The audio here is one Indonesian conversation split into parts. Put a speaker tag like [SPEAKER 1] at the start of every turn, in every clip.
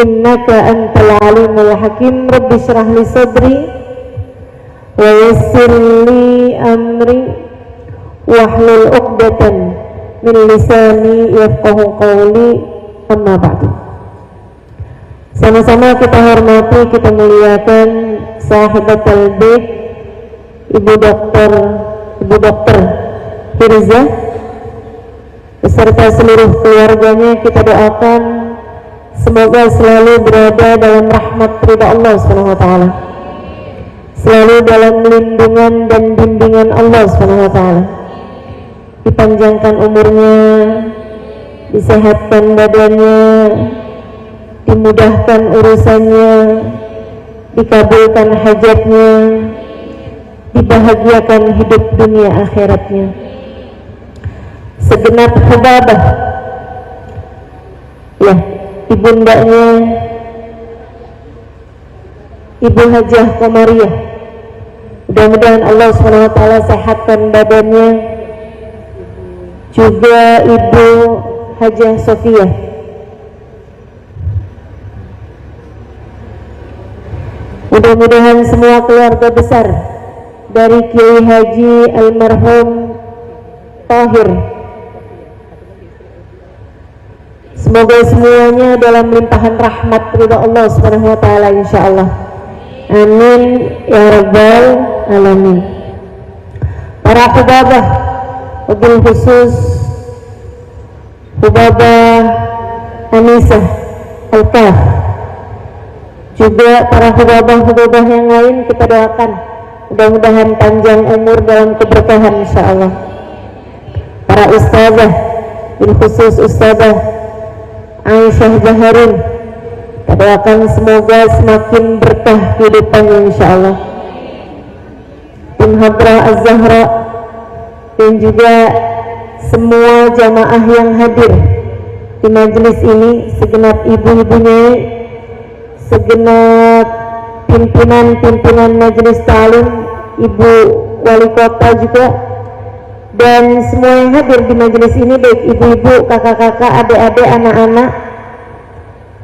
[SPEAKER 1] innaka antal alimul hakim. Rabbi shrah li sadri wa yassir li amri wahlul 'uqdatan min lisani yafqahu qawli. Amma ba'du. Sama-sama kita hormati, kita muliakan sahibatul bait Ibu Dokter Firza beserta seluruh keluarganya. Kita doakan semoga selalu berada dalam rahmat ridha Allah SWT, selalu dalam lindungan dan bimbingan Allah SWT, dipanjangkan umurnya, disehatkan badannya, dimudahkan urusannya, dikabulkan hajatnya, dibahagiakan hidup dunia akhiratnya. Segenap hubabah, ya, ibundanya Ibu Hajah Komariah, mudah-mudahan Allah SWT sehatkan badannya. Juga Ibu Hajah Sofia, mudah-mudahan semua keluarga besar dari Kiai Haji Almarhum Tahir, semoga semuanya dalam limpahan rahmat ridha Allah Subhanahu wa taala insyaallah. Amin ya rabbal alamin. Para hubabah, wabil khusus hubabah Anisah Al-Kaf, juga para hubabah yang lain, kita doakan mudah-mudahan panjang umur dalam keberkahan insyaallah. Para ustazah, bil khusus ustazah Aisyah Jaharin, kita doakan semoga semakin berkah kehidupannya insyaallah. Tim Hadrah Az-Zahra dan juga semua jamaah yang hadir di majelis ini, segenap ibu-ibunya, segenap pimpinan majelis ta'lim, ibu wali kota juga, dan semua yang hadir di majelis ini, baik ibu-ibu, kakak-kakak, adik-adik, anak-anak,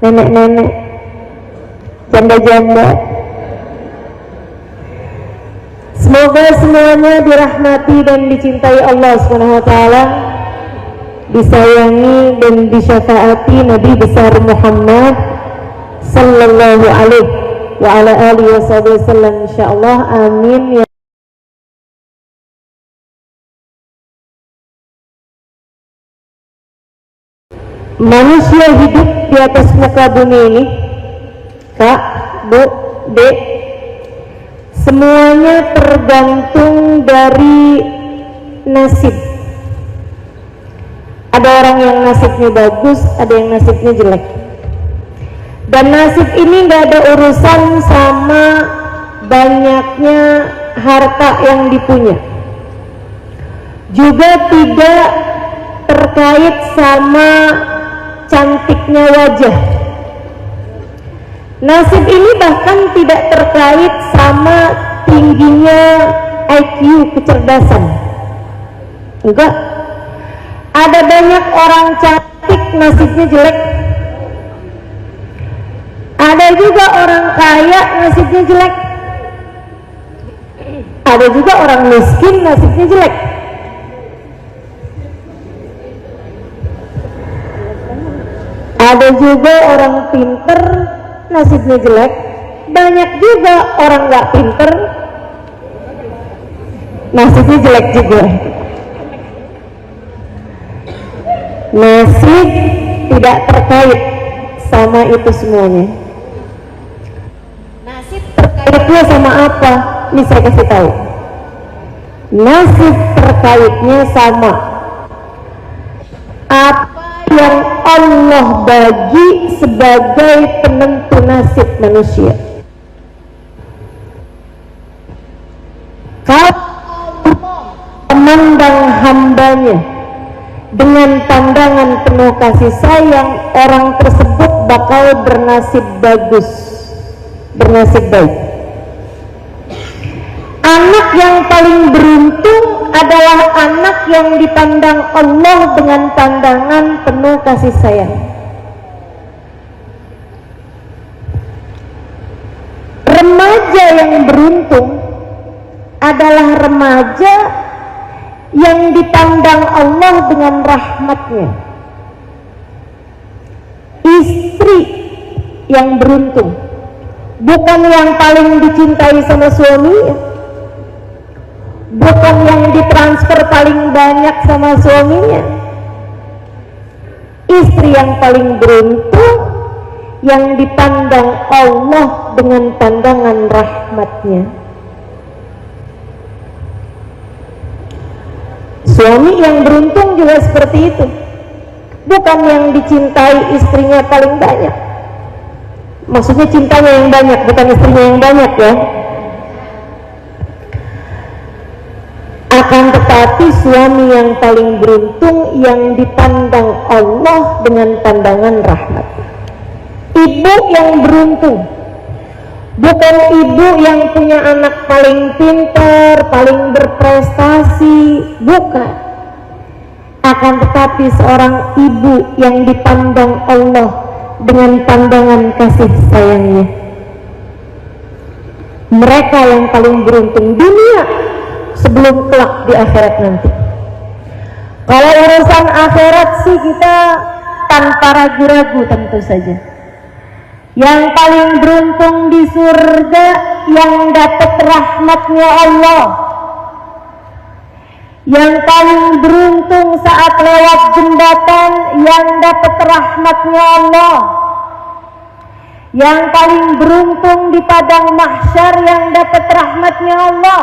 [SPEAKER 1] nenek-nenek, janda-janda. Semoga semuanya dirahmati dan dicintai Allah SWT, disayangi dan disyafaati Nabi besar Muhammad sallallahu alaihi wa ala alihi wasallam insyaallah. Amin ya. Manusia hidup di atas muka bumi ini, Kak, Bu, Dek, semuanya tergantung dari nasib. Ada orang yang nasibnya bagus, ada yang nasibnya jelek. Dan nasib ini gak ada urusan sama banyaknya harta yang dipunya, juga tidak terkait sama cantiknya wajah. Nasib ini bahkan tidak terkait sama tingginya IQ, kecerdasan. Enggak. Ada banyak orang cantik nasibnya jelek, ada juga orang kaya nasibnya jelek, ada juga orang miskin nasibnya jelek. Ada juga orang pinter nasibnya jelek, banyak juga orang nggak pinter nasibnya jelek juga. Nasib tidak terkait sama itu semuanya. Nasib terkaitnya sama apa? Ini saya kasih tahu. Nasib terkaitnya sama apa yang Allah bagi sebagai penentu nasib manusia. Kalau Allah memandang hambanya dengan pandangan penuh kasih sayang, orang tersebut bakal bernasib bagus, bernasib baik. Anak yang paling beruntung adalah anak yang dipandang Allah dengan pandangan penuh kasih sayang. remaja yang beruntung adalah remaja yang dipandang Allah dengan rahmatnya. Istri yang beruntung, bukan yang paling dicintai sama suaminya, bukan yang ditransfer paling banyak sama suaminya. Istri yang paling beruntung, yang dipandang Allah dengan pandangan rahmatnya. Suami yang beruntung juga seperti itu, bukan yang dicintai istrinya paling banyak. Maksudnya cintanya yang banyak, bukan istrinya yang banyak ya. Akan tetapi suami yang paling beruntung, yang dipandang Allah dengan pandangan rahmat. Ibu yang beruntung, bukan ibu yang punya anak paling pintar, paling berprestasi, bukan. Akan tetapi seorang ibu yang dipandang Allah dengan pandangan kasih sayangnya. Mereka yang paling beruntung dunia sebelum kelak di akhirat nanti. Kalau urusan akhirat sih kita tanpa ragu-ragu tentu saja. Yang paling beruntung di surga yang dapat rahmatnya Allah. Yang paling beruntung saat lewat jembatan yang dapat rahmatnya Allah. Yang paling beruntung di padang mahsyar yang dapat rahmatnya Allah.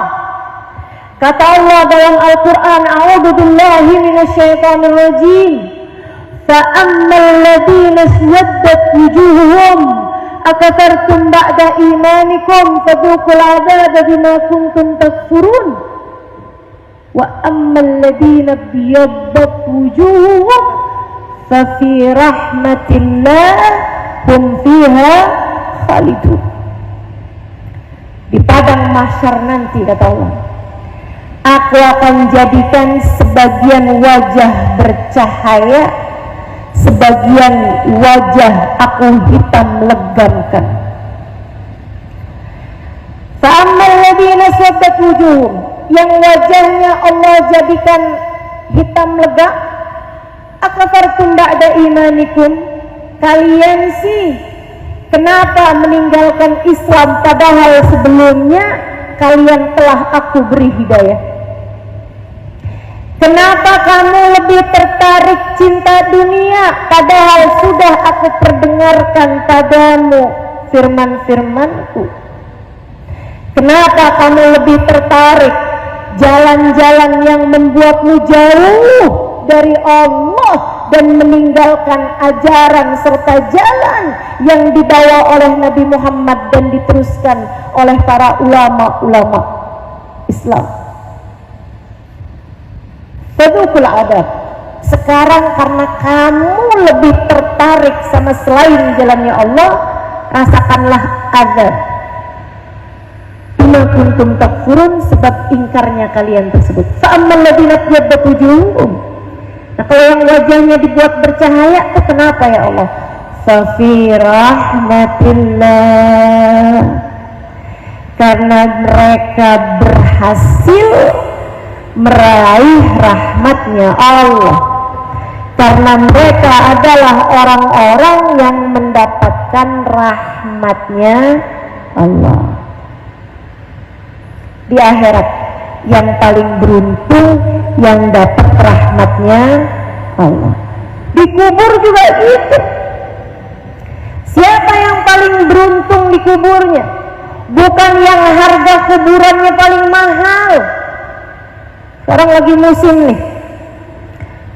[SPEAKER 1] Kata Allah dalam Al-Quran, A'udzu billahi minasyaitonir rajim. Fa'ammal ladzina iswaddat wujuhuhum akafartum ba'da imanikum fadzuqul 'adzaba bima kuntum takfurun. Wa ammal ladzina biyaddat wujuhuhum fa fi rahmatillah hum fiha khalidun. Di padang mahsyar nanti kata Allah, aku akan jadikan sebagian wajah bercahaya, sebagian wajah aku hitam legamkan. Fa'ammal ladzina iswaddat wujuhum, yang wajahnya Allah jadikan hitam legam, akafartum ba'da imanikum, kalian sih kenapa meninggalkan Islam padahal sebelumnya kalian telah aku beri hidayah? Kenapa kamu lebih tertarik cinta dunia padahal sudah aku perdengarkan padamu firman-firmanku? Kenapa kamu lebih tertarik jalan-jalan yang membuatmu jauh dari Allah dan meninggalkan ajaran serta jalan yang dibawa oleh Nabi Muhammad dan diteruskan oleh para ulama-ulama Islam? Fadzuqul 'adzab. Sekarang karena kamu lebih tertarik sama selain jalannya Allah, rasakanlah azab. Bima kuntum takfurun, sebab ingkarnya kalian tersebut. Fa'ammal ladzina biyaddat wujuhum. Nah, kalau yang wajahnya dibuat bercahaya itu kenapa ya Allah? Fa fi rahmatillah. Karena mereka berhasil meraih rahmatnya Allah. Karena mereka adalah orang-orang yang mendapatkan rahmatnya Allah. Di akhirat yang paling beruntung yang dapat rahmatnya Allah. Di kubur juga gitu. Siapa yang paling beruntung di kuburnya? Bukan yang harga kuburannya paling mahal. Sekarang lagi musim nih,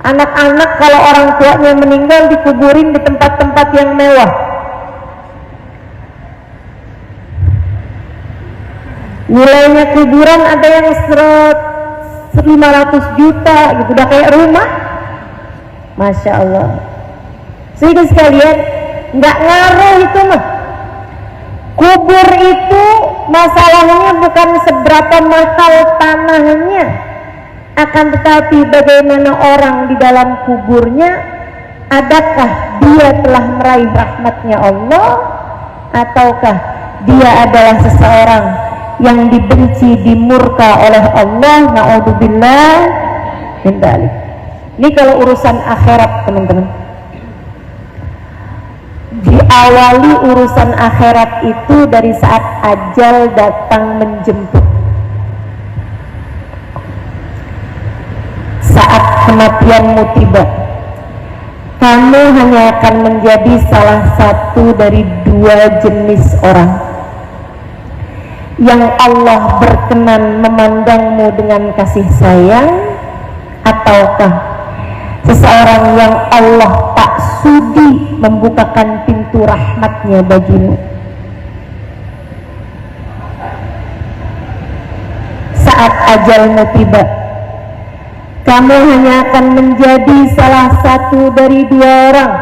[SPEAKER 1] anak-anak kalau orang tuanya meninggal dikuburin di tempat-tempat yang mewah. Nilainya kuburan ada yang 500 juta gitu, udah kayak rumah. Masya Allah. Sehingga sekalian, nggak ngaruh itu mah. Kubur itu masalahnya bukan seberapa mahal tanahnya, akan tetapi bagaimana orang di dalam kuburnya, adakah dia telah meraih rahmatnya Allah ataukah dia adalah seseorang yang dibenci, dimurka oleh Allah. Na'udzubillah min dzalik. Ini kalau urusan akhirat, teman-teman. Diawali urusan akhirat itu dari saat ajal datang menjemput. Saat kematianmu tiba, kamu hanya akan menjadi salah satu dari dua jenis orang yang Allah berkenan memandangmu dengan kasih sayang, ataukah seseorang yang Allah tak sudi membukakan pintu rahmatnya bagimu. Saat ajalmu tiba, kamu hanya akan menjadi salah satu dari dua orang,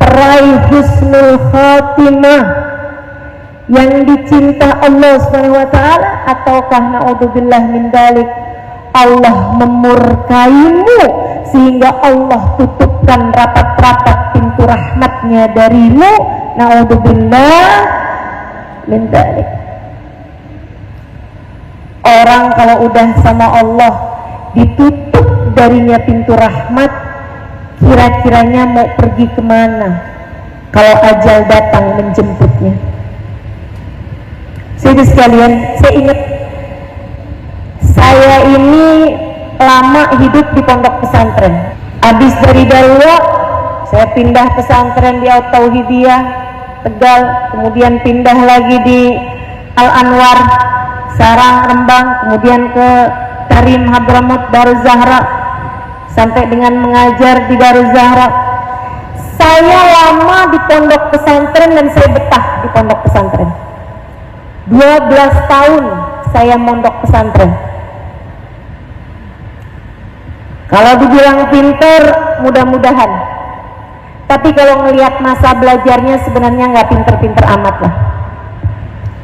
[SPEAKER 1] peraih husnul khatimah yang dicinta Allah SWT, ataukah na'udzubillah min dzalik, Allah memurkaimu sehingga Allah tutupkan rapat-rapat pintu rahmatnya darimu. Na'udzubillah min dzalik. Orang kalau udah sama Allah ditutup darinya pintu rahmat, kira-kiranya mau pergi kemana kalau ajal datang menjemputnya? Saudara sekalian, saya ingat saya ini lama hidup di pondok pesantren. Habis dari Darwa, saya pindah pesantren di At-Tauhidiyah Tegal, kemudian pindah lagi di Al-Anwar Sarang Rembang, kemudian ke Karim Hadramut Daruz Zahra, sampai dengan mengajar di Daruz Zahra. Saya lama di pondok pesantren dan saya betah di pondok pesantren. 12 tahun saya mondok pesantren. Kalau dibilang pinter, mudah-mudahan. Tapi kalau ngelihat masa belajarnya sebenarnya nggak pinter-pinter amat lah.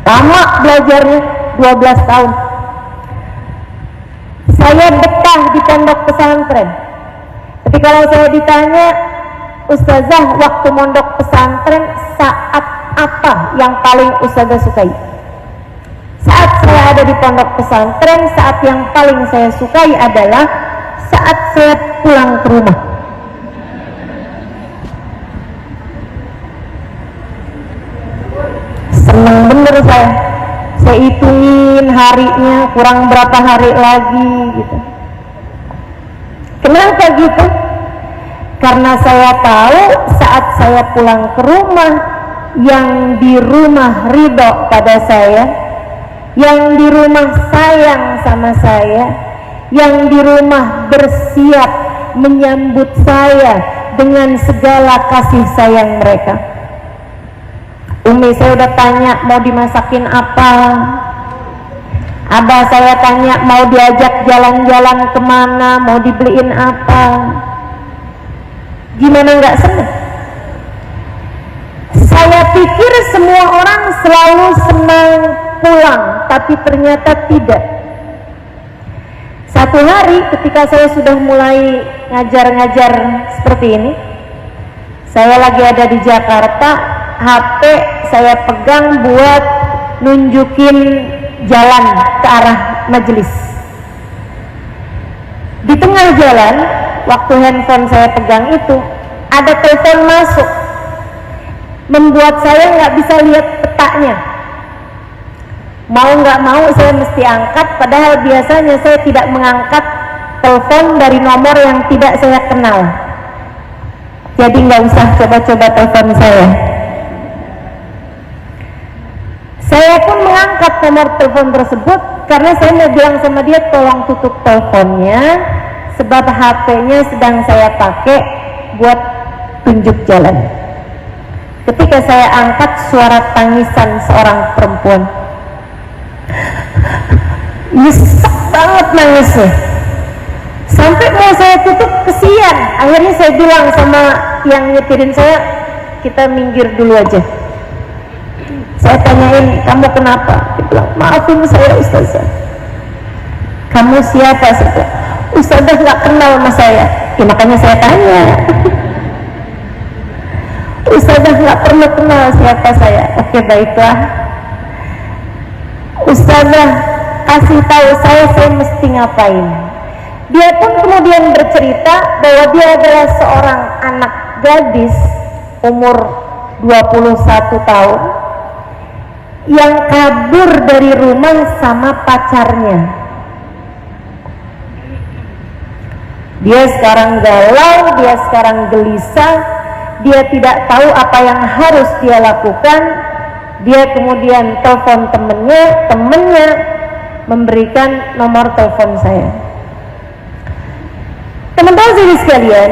[SPEAKER 1] Lama belajarnya, 12 tahun. Saya betah di pondok pesantren. Tapi kalau saya ditanya, Ustazah, waktu mondok pesantren saat apa yang paling Ustazah sukai? Saat saya ada di pondok pesantren, saat yang paling saya sukai adalah saat saya pulang ke rumah. Seneng bener saya hitungin harinya, kurang berapa hari lagi gitu. Kenapa gitu? Karena saya tahu saat saya pulang ke rumah, yang di rumah ridho pada saya, yang di rumah sayang sama saya, yang di rumah bersiap menyambut saya dengan segala kasih sayang mereka. Umi saya udah tanya mau dimasakin apa, abah saya tanya mau diajak jalan-jalan kemana, mau dibeliin apa. Gimana nggak senang? Saya pikir semua orang selalu senang pulang, tapi ternyata tidak. Satu hari ketika saya sudah mulai ngajar-ngajar seperti ini, saya lagi ada di Jakarta, HP saya pegang buat nunjukin jalan ke arah majelis. Di tengah jalan, waktu handphone saya pegang itu, ada telepon masuk, membuat saya nggak bisa lihat petanya. Mau nggak mau saya mesti angkat, padahal biasanya saya tidak mengangkat telepon dari nomor yang tidak saya kenal. Jadi nggak usah coba-coba telepon saya. Saya pun mengangkat nomor telepon tersebut karena saya mau bilang sama dia tolong tutup teleponnya, sebab HP-nya sedang saya pakai buat tunjuk jalan. Ketika saya angkat, suara tangisan seorang perempuan. Nyesek banget nangisnya, sampai mau saya tutup kesian. Akhirnya saya bilang sama yang nyetirin saya, kita minggir dulu aja. Saya tanyain, kamu kenapa? Dia bilang, maafin saya Ustazah. Kamu siapa? Saya, Ustazah nggak kenal sama saya. Ya makanya saya tanya. Ustazah nggak perlu kenal siapa saya. Oke, baiklah. Ustazah kasih tahu saya mesti ngapain. Dia pun kemudian bercerita bahwa dia adalah seorang anak gadis umur 21 tahun yang kabur dari rumah sama pacarnya. Dia sekarang galau, dia sekarang gelisah, dia tidak tahu apa yang harus dia lakukan. Dia kemudian telepon temennya memberikan nomor telepon saya. Teman-teman sekalian,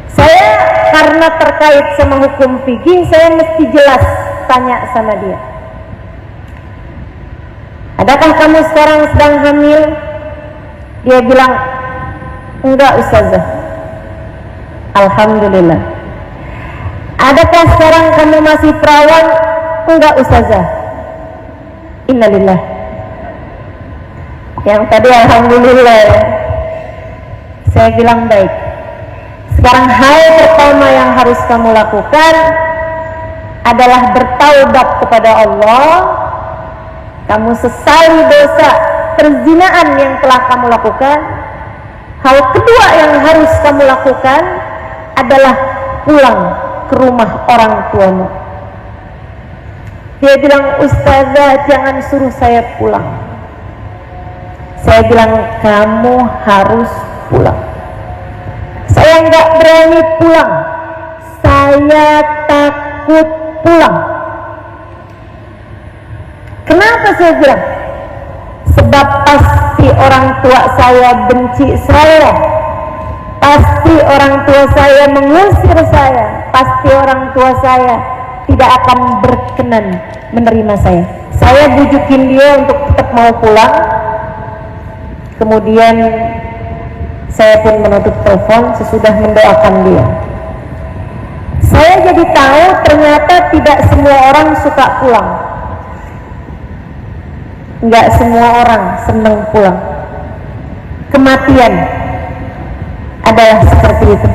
[SPEAKER 1] saya karena terkait sama hukum fikih, saya mesti jelas tanya sama dia. Adakah kamu sekarang sedang hamil? Dia bilang, enggak Ustazah. Alhamdulillah. Adakah sekarang kamu masih perawan? Enggak Ustazah. Innalillah. Yang tadi Alhamdulillah. Saya bilang baik. Sekarang hal pertama yang harus kamu lakukan adalah bertaubat kepada Allah. Kamu sesali dosa perzinaan yang telah kamu lakukan. Hal kedua yang harus kamu lakukan adalah pulang ke rumah orang tuamu. Dia bilang, Ustazah jangan suruh saya pulang. Saya bilang, kamu harus pulang. Saya nggak berani pulang. Saya takut pulang. Kenapa saya bilang? Sebab pasti orang tua saya benci saya. Pasti orang tua saya mengusir saya. Pasti orang tua saya tidak akan berkenan menerima saya. Saya bujukin dia untuk tetap mau pulang. Kemudian saya pun menutup telepon sesudah mendoakan dia. Saya jadi tahu ternyata tidak semua orang suka pulang. Enggak semua orang senang pulang. Kematian adalah seperti itu.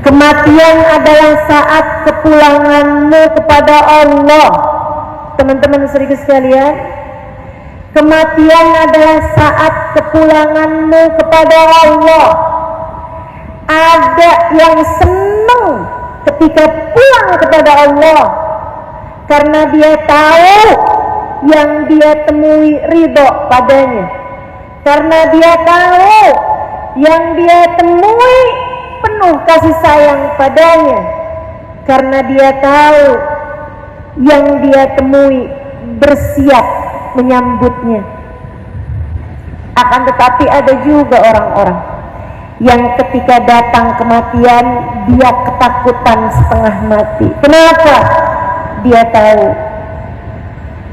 [SPEAKER 1] Kematian adalah saat kepulanganmu kepada Allah. Teman-teman sedikit sekalian, kematian adalah saat kepulanganmu kepada Allah. Ada yang senang ketika pulang kepada Allah karena dia tahu yang dia temui ridho padanya, karena dia tahu yang dia temui penuh kasih sayang padanya, karena dia tahu yang dia temui bersiap menyambutnya. Akan tetapi ada juga orang-orang yang ketika datang kematian dia ketakutan setengah mati. Kenapa? Dia tahu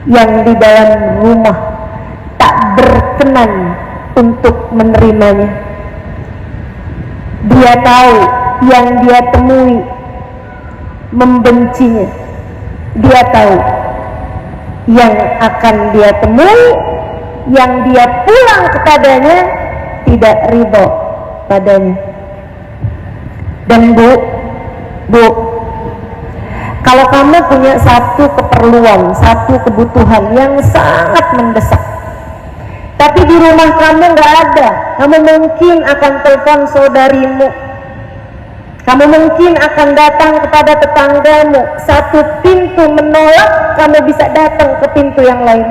[SPEAKER 1] yang di dalam rumah tak berkenan untuk menerimanya. Dia tahu yang dia temui membencinya. Dia tahu yang akan dia temui, yang dia pulang kepadanya tidak ridho padanya. Dan bu, kalau kamu punya satu keperluan, satu kebutuhan yang sangat mendesak, tapi di rumah kamu nggak ada, kamu mungkin akan telepon saudarimu, kamu mungkin akan datang kepada tetanggamu. Satu pintu menolak, kamu bisa datang ke pintu yang lain.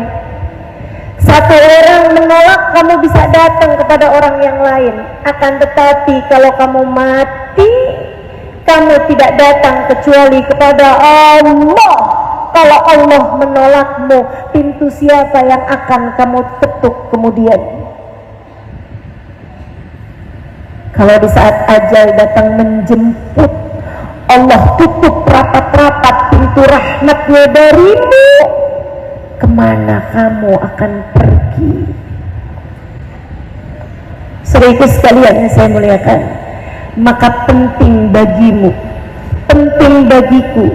[SPEAKER 1] Satu orang menolak, kamu bisa datang kepada orang yang lain. Akan tetapi kalau kamu mati, kamu tidak datang kecuali kepada Allah. Kalau Allah menolakmu, pintu siapa yang akan kamu ketuk kemudian? Kalau di saat ajal datang menjemput, Allah tutup rapat-rapat pintu rahmatnya darimu, kemana kamu akan pergi? Saudaraku sekalian yang saya muliakan, maka penting bagimu, penting bagiku,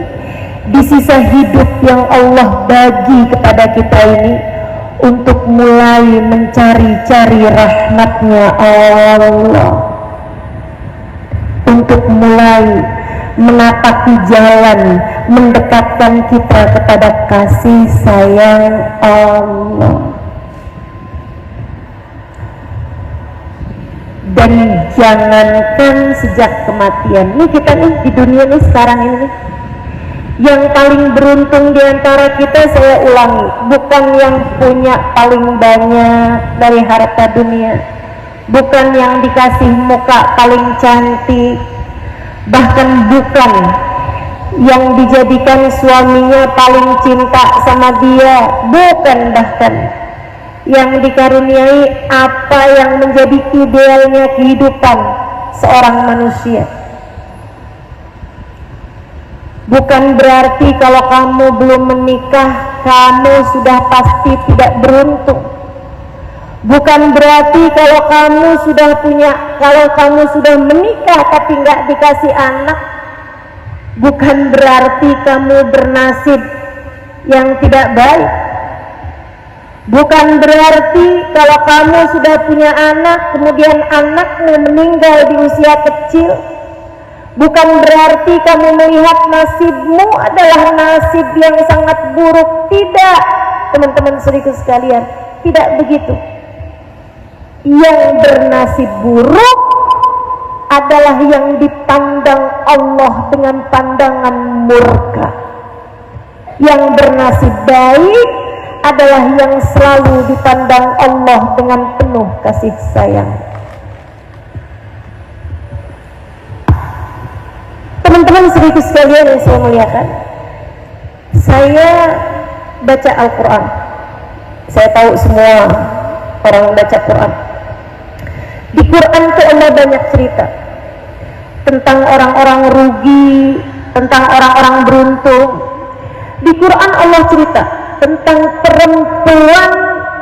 [SPEAKER 1] di sisa hidup yang Allah bagi kepada kita ini, untuk mulai mencari-cari rahmatnya Allah, untuk mulai menapaki jalan mendekatkan kita kepada kasih sayang Allah. Dan jangankan sejak kematian, ini kita nih di dunia nih sekarang ini nih, yang paling beruntung diantara kita, saya ulangi, bukan yang punya paling banyak dari harta dunia, bukan yang dikasih muka paling cantik, bahkan bukan yang dijadikan suaminya paling cinta sama dia, bukan, bahkan yang dikaruniai apa yang menjadi idealnya kehidupan seorang manusia. Bukan berarti kalau kamu belum menikah kamu sudah pasti tidak beruntung. Bukan berarti kalau kamu sudah menikah tapi nggak dikasih anak, bukan berarti kamu bernasib yang tidak baik. Bukan berarti kalau kamu sudah punya anak kemudian anakmu meninggal di usia kecil, bukan berarti kamu melihat nasibmu adalah nasib yang sangat buruk. Tidak, teman-teman saudaraku sekalian, tidak begitu. Yang bernasib buruk adalah yang dipandang Allah dengan pandangan murka. Yang bernasib baik adalah yang selalu dipandang Allah dengan penuh kasih sayang. Teman-teman saudaraku sekalian yang saya muliakan, saya baca Al-Quran. Saya tahu semua orang baca Quran. Di Quran itu Allah banyak cerita tentang orang-orang rugi, tentang orang-orang beruntung. Di Quran Allah cerita tentang perempuan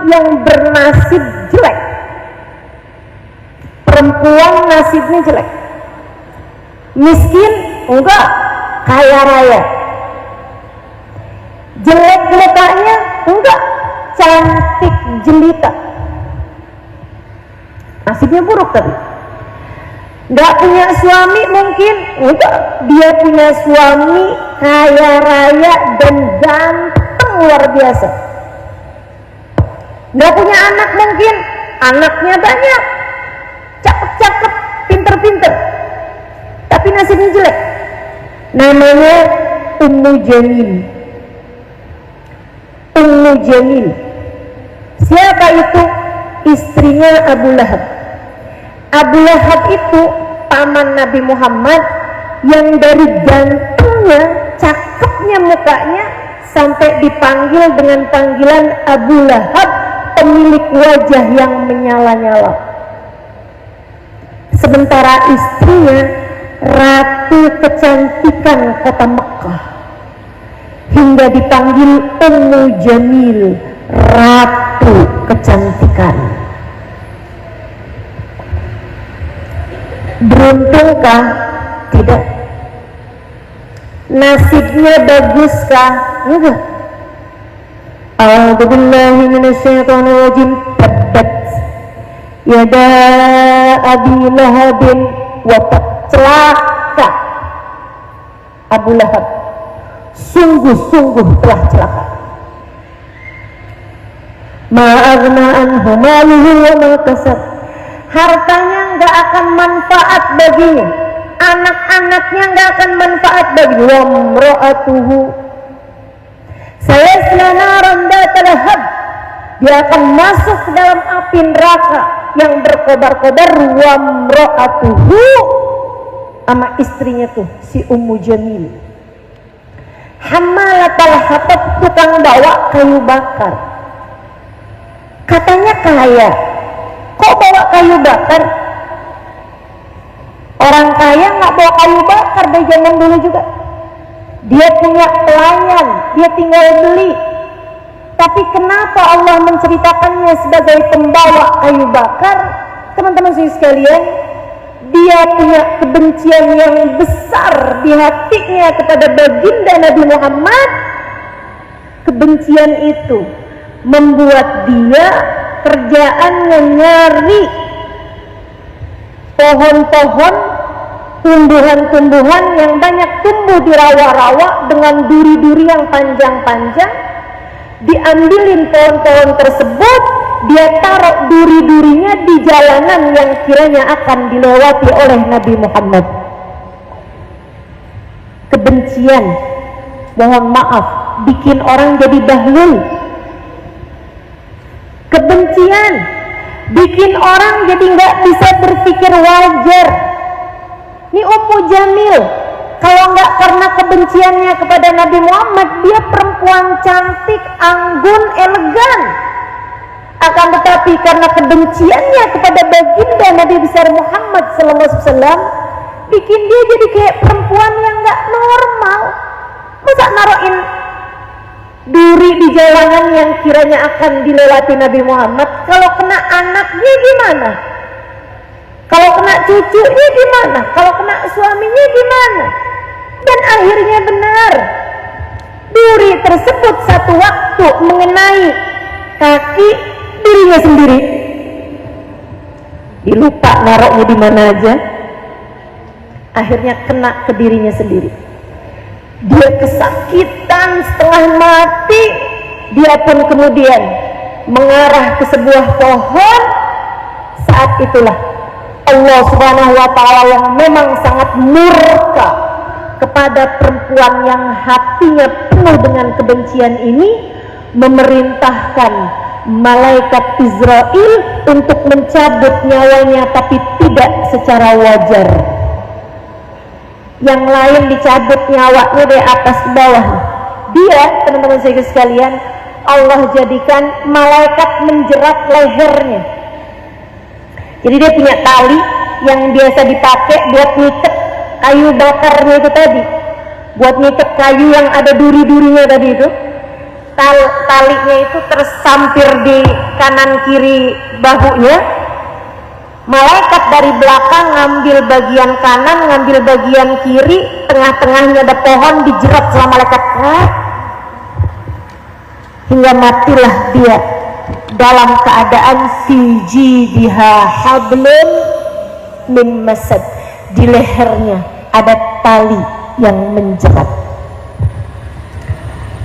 [SPEAKER 1] yang bernasib jelek. Perempuan nasibnya jelek. Miskin? Enggak. Kaya raya. Jelek mukanya? Enggak. Cantik jelita. Nasibnya buruk tadi. Enggak punya suami mungkin? Enggak. Dia punya suami kaya raya dan ganteng luar biasa. Enggak punya anak mungkin? Anaknya banyak. Cakep-cakep, pinter-pinter. Tapi nasibnya jelek. Namanya Ummu Jamil. Ummu Jamil. Siapa itu? Istrinya Abu Lahab. Abu Lahab itu paman Nabi Muhammad yang dari gantengnya, cakepnya mukanya sampai dipanggil dengan panggilan Abu Lahab, pemilik wajah yang menyala-nyala. Sementara istrinya ratu kecantikan kota Mekah, hingga dipanggil Ummu Jamil, ratu kecantikan. Beruntungkah? Tidak. Nasibnya baguskah? Enggak. A'udzu billahi minasyaitonir rajim. Tabbat yada Abi Lahabin wa tab. Celaka Abu Lahab, sungguh-sungguh telah celaka. Ma'aghna anhu maluhu wa ma kasab. Hartanya enggak akan manfaat baginya, anak-anaknya enggak akan manfaat baginya. Wa imra'atuhu sayasla naran dzata lahab. Dia akan masuk ke dalam api neraka yang berkobar-kobar. Wa imra'atuhu, sama istrinya tuh si Ummu Jamil, hammalatal hatab, tukang bawa kayu bakar. Katanya kaya, kok bawa kayu bakar? Orang kaya nggak bawa kayu bakar dari zaman dulu juga. Dia punya pelayan, dia tinggal beli. Tapi kenapa Allah menceritakannya sebagai pembawa kayu bakar? Teman-teman sekalian, dia punya kebencian yang besar di hatinya kepada baginda Nabi Muhammad. Kebencian itu membuat dia kerjaannya nyari pohon-pohon tumbuhan-tumbuhan yang banyak tumbuh di rawa-rawa dengan duri-duri yang panjang-panjang, diambilin pohon-pohon tersebut, dia taruh duri-durinya di jalanan yang kiranya akan dilewati oleh Nabi Muhammad. Kebencian, mohon maaf, bikin orang jadi bahlul. Kebencian bikin orang jadi nggak bisa berpikir wajar. Ini Ummu Jamil, kalau nggak karena kebenciannya kepada Nabi Muhammad, dia perempuan cantik, anggun, elegan. Akan tetapi karena kebenciannya kepada baginda Nabi besar Muhammad SAW, bikin dia jadi kayak perempuan yang nggak normal. Masa naruhin duri di jalanan yang kiranya akan dilewati Nabi Muhammad? Kalau kena anaknya gimana? Kalau kena cucunya gimana? Kalau kena suaminya gimana? Dan akhirnya benar, duri tersebut satu waktu mengenai kaki dirinya sendiri. Dilupa naruhnya di mana aja, akhirnya kena ke dirinya sendiri. Dia kesakitan setengah mati. Dia pun kemudian mengarah ke sebuah pohon. Saat itulah Allah Subhanahu wa ta'ala yang memang sangat murka kepada perempuan yang hatinya penuh dengan kebencian ini, memerintahkan malaikat Israel untuk mencabut nyawanya, tapi tidak secara wajar. Yang lain dicabut nyawanya dari atas ke bawah. Dia, teman-teman saya sekalian, Allah jadikan malaikat menjerat lehernya. Jadi dia punya tali yang biasa dipakai buat ngikat kayu bakarnya itu tadi, buat ngikat kayu yang ada duri-durinya tadi itu. Talinya itu tersampir di kanan kiri bahunya. Malaikat dari belakang ngambil bagian kanan, ngambil bagian kiri, tengah-tengahnya ada pohon, dijerat sama malaikat hingga matilah dia dalam keadaan fi jidha hablum min masad. Di lehernya ada tali yang menjerat.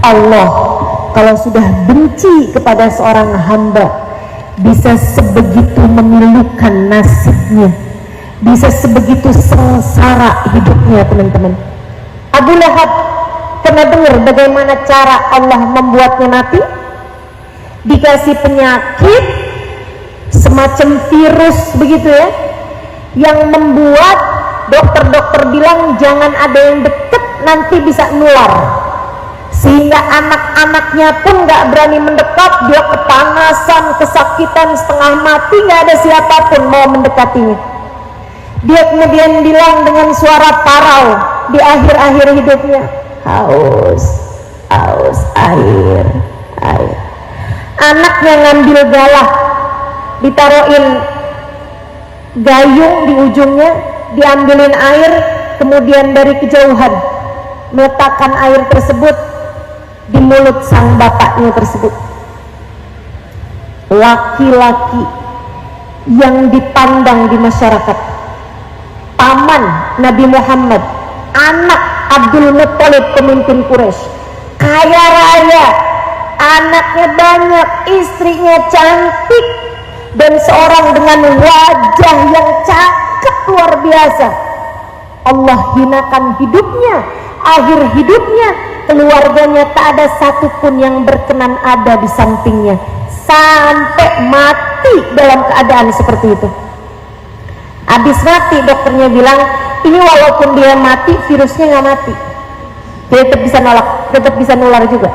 [SPEAKER 1] Allah kalau sudah benci kepada seorang hamba, bisa sebegitu memilukan nasibnya, bisa sebegitu sengsara hidupnya, teman-teman. Abu Lahab, pernah dengar bagaimana cara Allah membuatnya mati? Dikasih penyakit semacam virus begitu ya, yang membuat dokter-dokter bilang jangan ada yang deket, nanti bisa nular. Sehingga anak-anaknya pun gak berani mendekat. Dia kepanasan, kesakitan, setengah mati, gak ada siapapun mau mendekatinya. Dia kemudian bilang dengan suara parau di akhir-akhir hidupnya, haus, haus, air, air. Anaknya ngambil galah, ditaruhin gayung di ujungnya, diambilin air, kemudian dari kejauhan meletakkan air tersebut di mulut sang bapaknya tersebut. Laki-laki yang dipandang di masyarakat, paman Nabi Muhammad, anak Abdul Muttalib, pemimpin Quraisy, kaya raya, anaknya banyak, istrinya cantik, dan seorang dengan wajah yang cakep luar biasa. Allah hinakan hidupnya, akhir hidupnya keluarganya tak ada satupun yang berkenan ada di sampingnya, sampai mati dalam keadaan seperti itu. Habis mati dokternya bilang, ini walaupun dia mati, virusnya nggak mati, dia tetap bisa nolak, tetap bisa nular juga.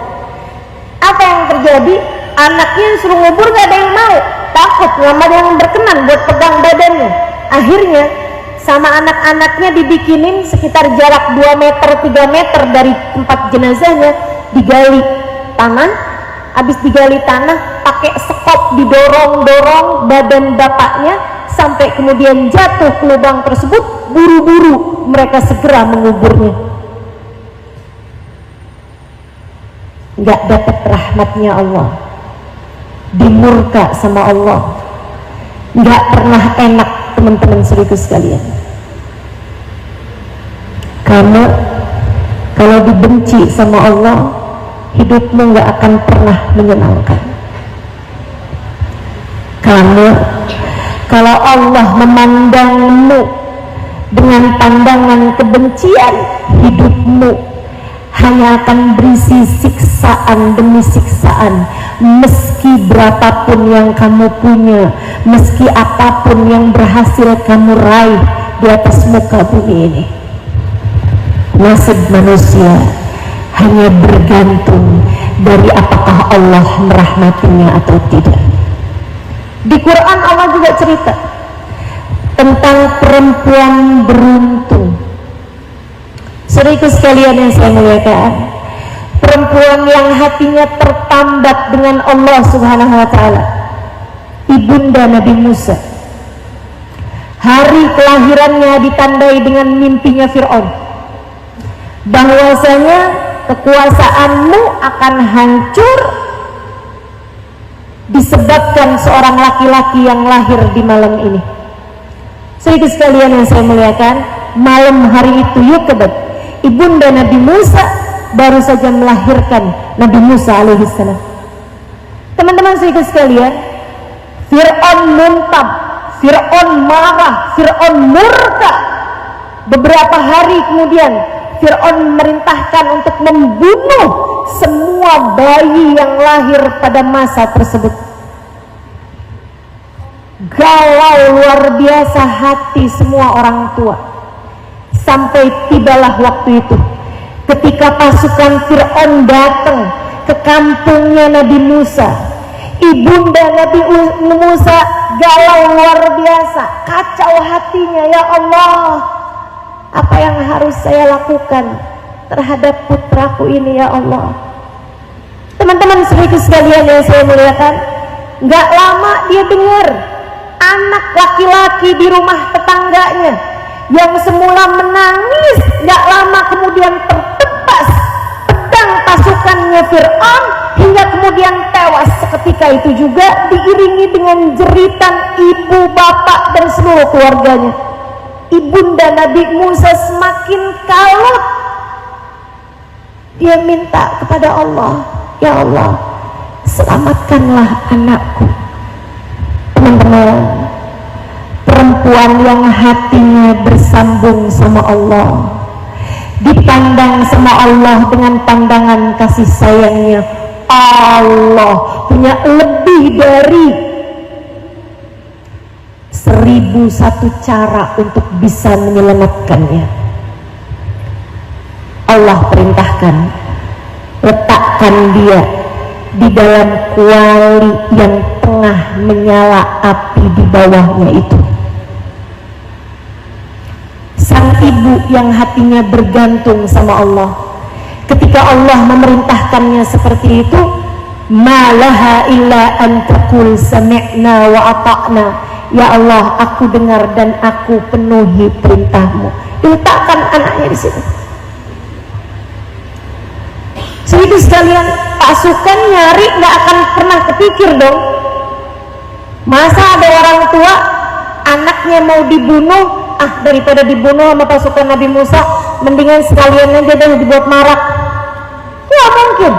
[SPEAKER 1] Apa yang terjadi? Anaknya suruh ngubur, gak ada yang mau, takut nggak ada yang berkenan buat pegang badannya. Akhirnya sama anak-anaknya dibikinin sekitar jarak 2 meter 3 meter dari tempat jenazahnya, digali tangan. Habis digali tanah, pakai sekop didorong-dorong badan bapaknya sampai kemudian jatuh ke lubang tersebut. Buru-buru mereka segera menguburnya. Nggak dapat rahmatnya Allah, dimurka sama Allah. Nggak pernah enak, teman-teman serius sekalian. Karena kalau dibenci sama Allah, hidupmu gak akan pernah menyenangkan. Karena kalau Allah memandangmu dengan pandangan kebencian, hidupmu hanya akan berisi siksaan demi siksaan. Meski berapapun yang kamu punya, meski apapun yang berhasil kamu raih di atas muka bumi ini, nasib manusia hanya bergantung dari apakah Allah merahmatinya atau tidak. Di Quran Allah juga cerita tentang perempuan beruntung. Saudaraku sekalian yang saya muliakan, perempuan yang hatinya tertambat dengan Allah Subhanahu wa taala, ibunda Nabi Musa. Hari kelahirannya ditandai dengan mimpinya Fir'aun, bahwasanya kekuasaanmu akan hancur disebabkan seorang laki-laki yang lahir di malam ini. Saudaraku sekalian yang saya muliakan, malam hari itu Yukabad, ibunda Nabi Musa, baru saja melahirkan Nabi Musa alaihissalam. Teman-teman saudaraku sekalian, Fir'aun muntab, Fir'aun marah, Fir'aun murka. Beberapa hari kemudian Fir'aun memerintahkan untuk membunuh semua bayi yang lahir pada masa tersebut. Galau luar biasa hati semua orang tua. Sampai tibalah waktu itu ketika pasukan Fir'aun datang ke kampungnya Nabi Musa. Ibunda Nabi Musa galau luar biasa, kacau hatinya. Ya Allah, apa yang harus saya lakukan terhadap putraku ini ya Allah. Teman-teman saudaraku sekalian yang saya muliakan, gak lama dia dengar anak laki-laki di rumah tetangganya yang semula menangis, gak lama kemudian tertebas pedang pasukannya Fir'aun hingga kemudian tewas seketika itu juga, diiringi dengan jeritan ibu, bapak dan seluruh keluarganya. Ibunda Nabi Musa semakin kalut. Dia minta kepada Allah, ya Allah, selamatkanlah anakku. Teman-teman, perempuan yang hatinya bersambung sama Allah, dipandang sama Allah dengan pandangan kasih sayangnya, Allah punya lebih dari 1001 cara untuk bisa menyelamatkannya. Allah perintahkan, letakkan dia di dalam kuali yang tengah menyala api di bawahnya itu. Sang ibu yang hatinya bergantung sama Allah, ketika Allah memerintahkannya seperti itu, malaha illa an taqul sami'na wa ata'na. Ya Allah, aku dengar dan aku penuhi perintahmu. Diletakkan anaknya di situ. Segitu sekalian, pasukan nyari nggak akan pernah kepikir dong. Masa ada orang tua anaknya mau dibunuh, daripada dibunuh sama pasukan Nabi Musa, mendingan sekalian aja deh dibuat marak. Nggak mungkin.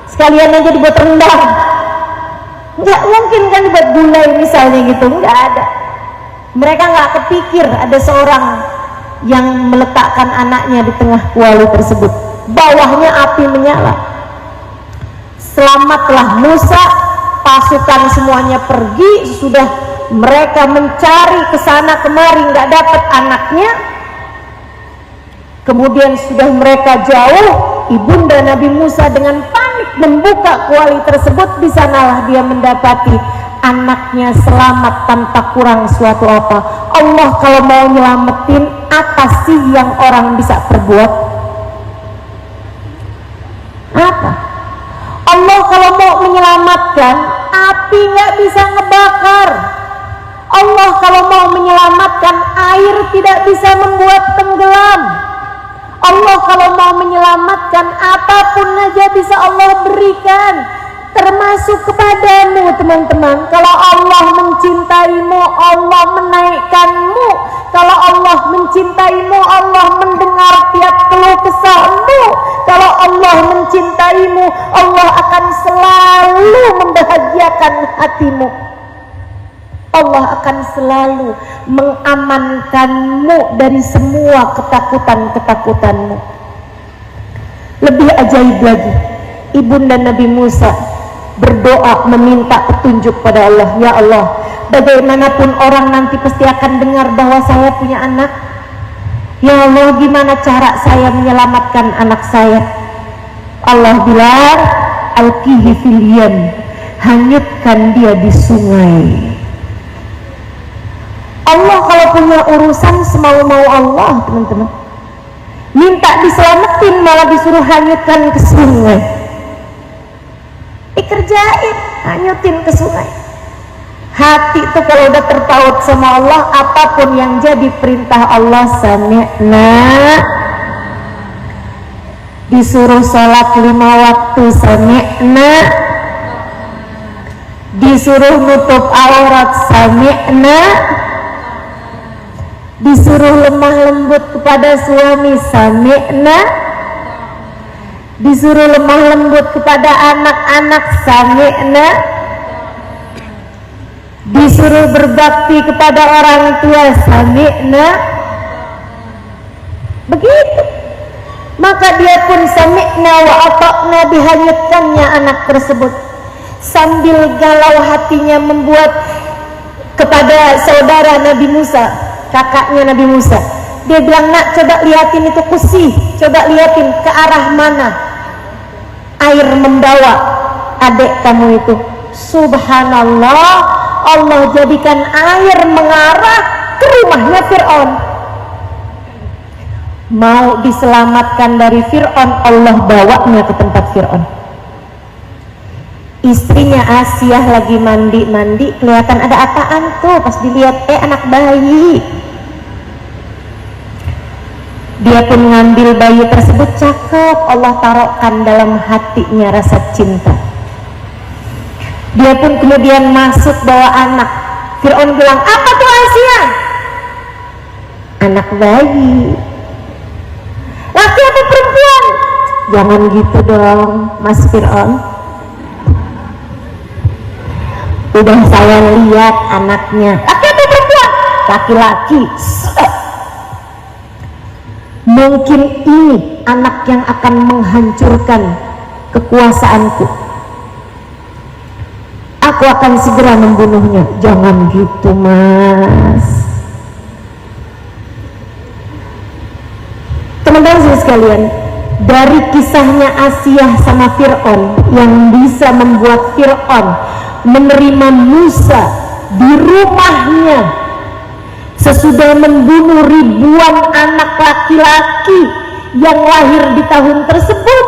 [SPEAKER 1] Sekalian aja dibuat rendang. Nggak mungkin kan dibuat gulai misalnya gitu, nggak ada. Mereka nggak kepikir ada seorang yang meletakkan anaknya di tengah kuali tersebut. Bawahnya api menyala. Selamatlah Musa, pasukan semuanya pergi. Sudah mereka mencari kesana kemari nggak dapat anaknya. Kemudian sudah mereka jauh, ibunda Nabi Musa dengan panik membuka kuali tersebut. Di sanalah dia mendapati anaknya selamat tanpa kurang suatu apa. Allah kalau mau nyelamatin, apa sih yang orang bisa perbuat? Apa? Allah kalau mau menyelamatkan, api nggak bisa ngebakar. Allah kalau mau menyelamatkan, air tidak bisa membuat tenggelam. Allah kalau mau menyelamatkan, apapun aja bisa Allah berikan, termasuk kepadamu teman-teman. Kalau Allah mencintaimu, Allah menaikkanmu, Kalau Allah mencintaimu, Allah mendengar tiap keluh kesahmu. Kalau Allah mencintaimu, Allah akan selalu membahagiakan hatimu. Allah akan selalu mengamankanmu dari semua ketakutan-ketakutanmu. Lebih ajaib lagi, ibunda Nabi Musa berdoa meminta petunjuk pada Allah. Ya Allah, bagaimanapun orang nanti pasti akan dengar bahwa saya punya anak. Ya Allah, gimana cara saya menyelamatkan anak saya? Allah bilang, alqihi fil yam, hanyutkan dia di sungai. Allah kalau punya urusan semau-mau Allah, teman-teman. Minta diselamatin malah disuruh hanyutkan ke sungai. Dikerjain, hanyutin ke sungai. Hati itu kalau udah terpaut sama Allah, apapun yang jadi perintah Allah, sami'na. Disuruh sholat 5 waktu, sami'na. Disuruh nutup aurat, sami'na. Disuruh lemah lembut kepada suami, sami'na. Disuruh lemah lembut kepada anak-anak, sami'na. Disuruh berbakti kepada orang tua, sami'na. Begitu. Maka dia pun sami'na wa ata'na, dihanyutkannya anak tersebut. Sambil galau hatinya membuat kepada saudara Nabi Musa, kakaknya Nabi Musa, dia bilang, nak, coba liatin itu kursi, coba liatin ke arah mana air membawa adik kamu itu. Subhanallah, Allah jadikan air mengarah ke rumahnya Fir'aun. Mau diselamatkan dari Fir'aun, Allah bawanya ke tempat Fir'aun. Istrinya Asiyah lagi mandi, kelihatan ada apaan tuh, pas dilihat, anak bayi. Dia pun ngambil bayi tersebut, cakep, Allah taruhkan dalam hatinya rasa cinta. Dia pun kemudian masuk bawa anak. Fir'aun bilang, apa tuh Asiyah? Anak bayi. Laki atau perempuan? Jangan gitu dong, Mas Fir'aun. Udah saya lihat anaknya. Laki atau perempuan? Laki-laki. Mungkin ini anak yang akan menghancurkan kekuasaanku. Aku akan segera membunuhnya. Jangan gitu, Mas. Teman-teman sekalian, dari kisahnya Asiyah sama Fir'aun yang bisa membuat Fir'aun menerima Musa di rumahnya sesudah membunuh ribuan anak laki-laki yang lahir di tahun tersebut,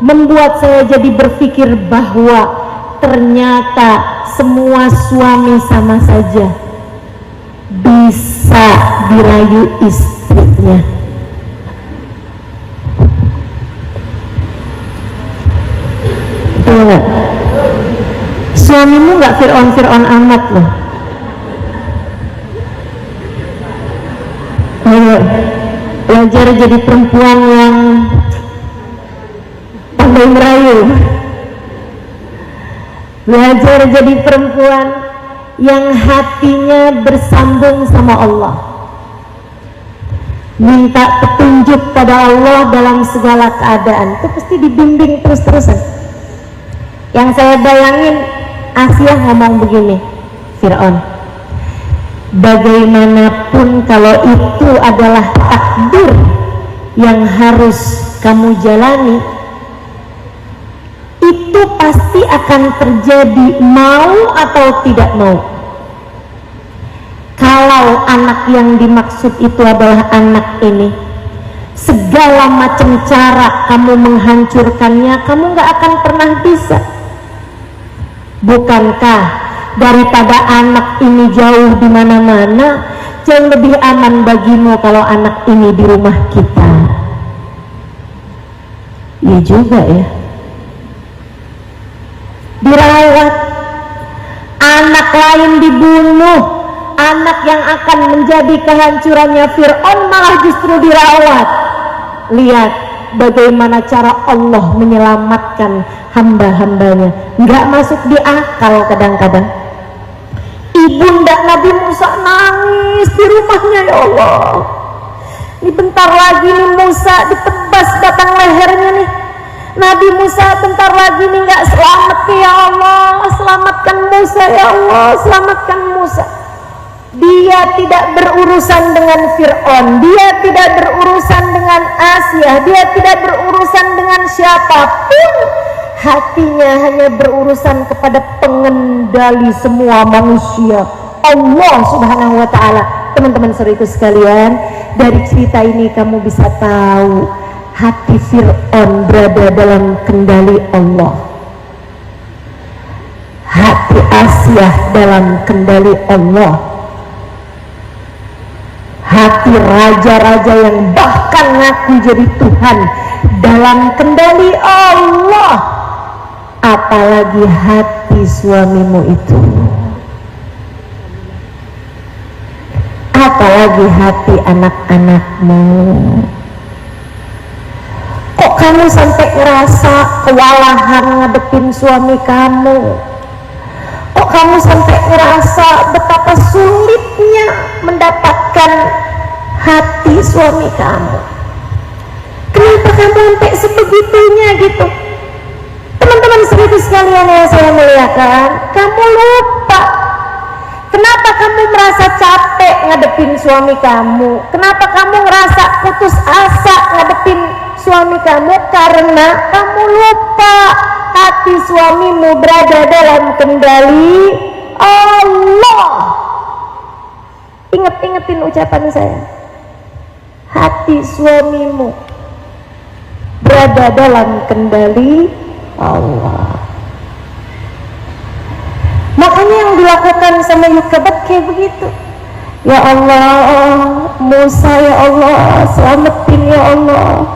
[SPEAKER 1] membuat saya jadi berpikir bahwa ternyata semua suami sama saja bisa dirayu istrinya. Betul nggak? Suamimu nggak Fir'aun amat loh. Ayo belajar jadi perempuan yang pandai merayu. Belajar jadi perempuan yang hatinya bersambung sama Allah. Minta petunjuk pada Allah dalam segala keadaan. Itu pasti dibimbing terus-terusan. Yang saya bayangin, Asiyah ngomong begini, Fir'aun, bagaimanapun kalau itu adalah takdir yang harus kamu jalani, itu pasti akan terjadi, mau atau tidak mau. Kalau anak yang dimaksud itu adalah anak ini, segala macam cara kamu menghancurkannya, kamu gak akan pernah bisa. Bukankah daripada anak ini jauh di mana-mana, jauh lebih aman bagimu kalau anak ini di rumah kita? Iya juga ya. Dirawat, anak lain dibunuh, anak anak yang akan menjadi kehancurannya Fir'aun malah justru dirawat. Lihat bagaimana cara Allah menyelamatkan hamba-hambanya. Nggak masuk di akal kadang-kadang. Ibunda Nabi Musa nangis di rumahnya, ya Allah. Ini bentar lagi nih Musa ditebas batang lehernya nih. Nabi Musa bentar lagi nih nggak selamat nih, ya Allah. Selamatkan Musa, ya Allah. Selamatkan Musa. Dia tidak berurusan dengan Fir'aun, dia tidak berurusan dengan Asia, dia tidak berurusan dengan siapapun. Hatinya hanya berurusan kepada pengendali semua manusia, Allah Subhanahu wa ta'ala. Teman-teman saudaraku sekalian, dari cerita ini kamu bisa tahu hati Fir'aun berada dalam kendali Allah, hati Asia dalam kendali Allah, hati raja-raja yang bahkan ngaku jadi Tuhan dalam kendali Allah. Apalagi hati suamimu itu, apalagi hati anak-anakmu. Kok kamu sampai ngerasa kewalahan ngadepin suami kamu? Kok kamu sampai ngerasa betapa sulitnya mendapatkan hati suami kamu? Kenapa kamu sampai sebegitunya gitu? Teman-teman saudaraku sekalian yang saya muliakan, kamu lupa. Kenapa kamu merasa capek ngadepin suami kamu? Kenapa kamu ngerasa putus asa ngadepin suami kamu? Karena kamu lupa hati suamimu berada dalam kendali Allah. Ingat-ingatin ucapan saya. Hati suamimu berada dalam kendali Allah. Makanya yang dilakukan sama Yukabad kayak begitu. Ya Allah, Musa ya Allah, selamatin ya Allah.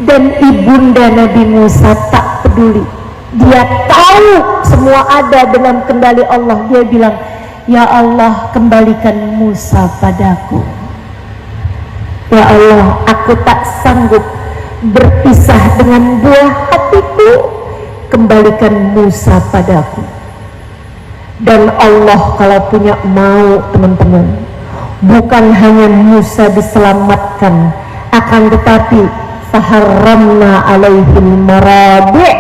[SPEAKER 1] Dan ibunda Nabi Musa tak peduli. Dia tahu semua ada dalam kendali Allah. Dia bilang, ya Allah, kembalikan Musa padaku. Ya Allah, aku tak sanggup berpisah dengan buah hatiku, kembalikan Musa padaku. Dan Allah kalau punya mau, teman-teman, bukan hanya Musa diselamatkan, akan tetapi faharramna alaihil marabi'.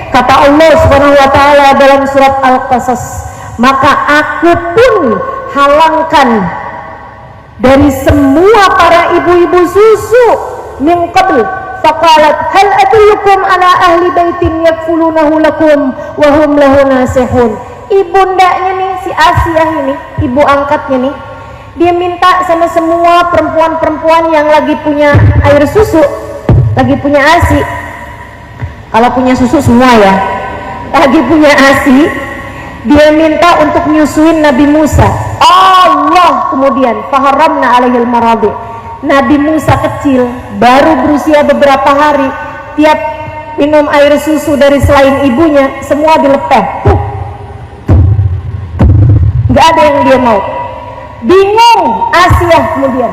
[SPEAKER 1] Kata Allah Subhanahu wa ta'ala dalam surat Al-Qasas, maka aku pun halangkan dari semua para ibu-ibu susu min qabl faqalat hal adullukum ala ahli baitin yakfulunahu lakum wa hum lahu nasihun. Ibundanya nih, si Asia ini, ibu angkatnya nih, dia minta sama semua perempuan-perempuan yang lagi punya air susu, lagi punya ASI. Kalau punya susu semua ya, lagi punya ASI, dia minta untuk nyusuin Nabi Musa. Allah kemudian faharramna alaihil maradi. Nabi Musa kecil, baru berusia beberapa hari, tiap minum air susu dari selain ibunya, semua dilepeh. Gak ada yang dia mau. Bingung Asia kemudian.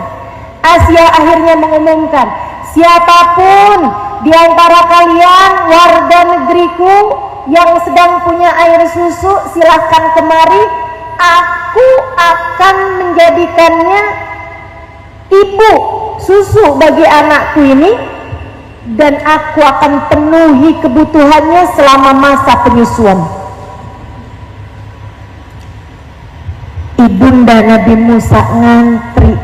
[SPEAKER 1] Asia akhirnya mengumumkan, siapapun di antara kalian warga negeriku yang sedang punya air susu, silahkan kemari. Aku akan menjadikannya ibu susu bagi anakku ini, dan aku akan penuhi kebutuhannya selama masa penyusuan. Ibunda Nabi Musa ngantri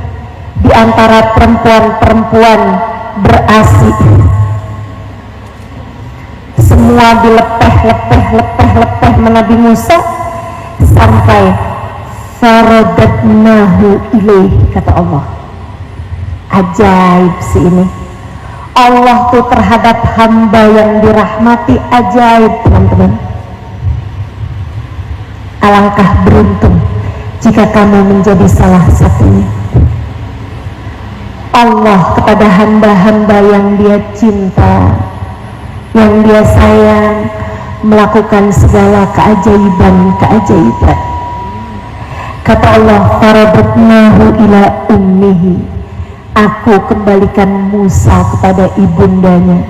[SPEAKER 1] di antara perempuan-perempuan berasi. Semua dilepeh Nabi Musa sampai faradadnahu ilaih, kata Allah. Ajaib sih ini. Allah tuh terhadap hamba yang dirahmati ajaib, teman-teman. Alangkah beruntung jika kamu menjadi salah satunya. Allah kepada hamba-hamba yang dia cinta, yang dia sayang, melakukan segala keajaiban-keajaiban. Kata Allah, faradadnahu ila ummihi, aku kembalikan Musa kepada ibundanya.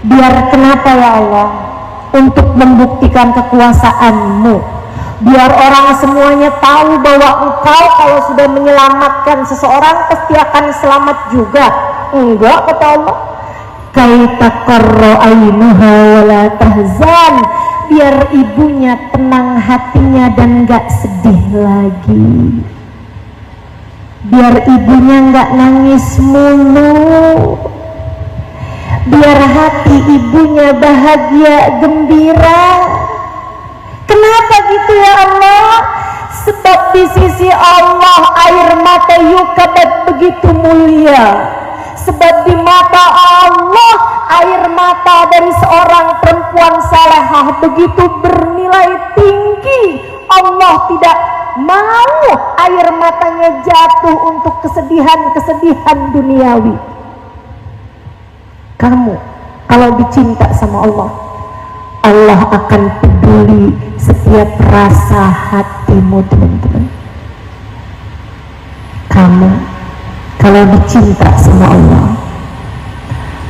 [SPEAKER 1] Biar kenapa ya Allah? Untuk membuktikan kekuasaanmu, biar orang semuanya tahu bahwa engkau kalau sudah menyelamatkan seseorang pasti akan selamat juga. Enggak, kata Allah, kaita qarra ainuha wala tahzan, biar ibunya tenang hatinya dan gak sedih lagi, biar ibunya gak nangis mulu, biar hati ibunya bahagia gembira. Kenapa gitu ya Allah? Sebab di sisi Allah air mata Yukabat begitu mulia. Sebab di mata Allah air mata dari seorang perempuan salehah begitu bernilai tinggi. Allah tidak mau air matanya jatuh untuk kesedihan-kesedihan duniawi. Kamu kalau dicinta sama Allah, Allah akan peduli setiap rasa hatimu, teman-teman. Kamu kalau dicinta sama Allah,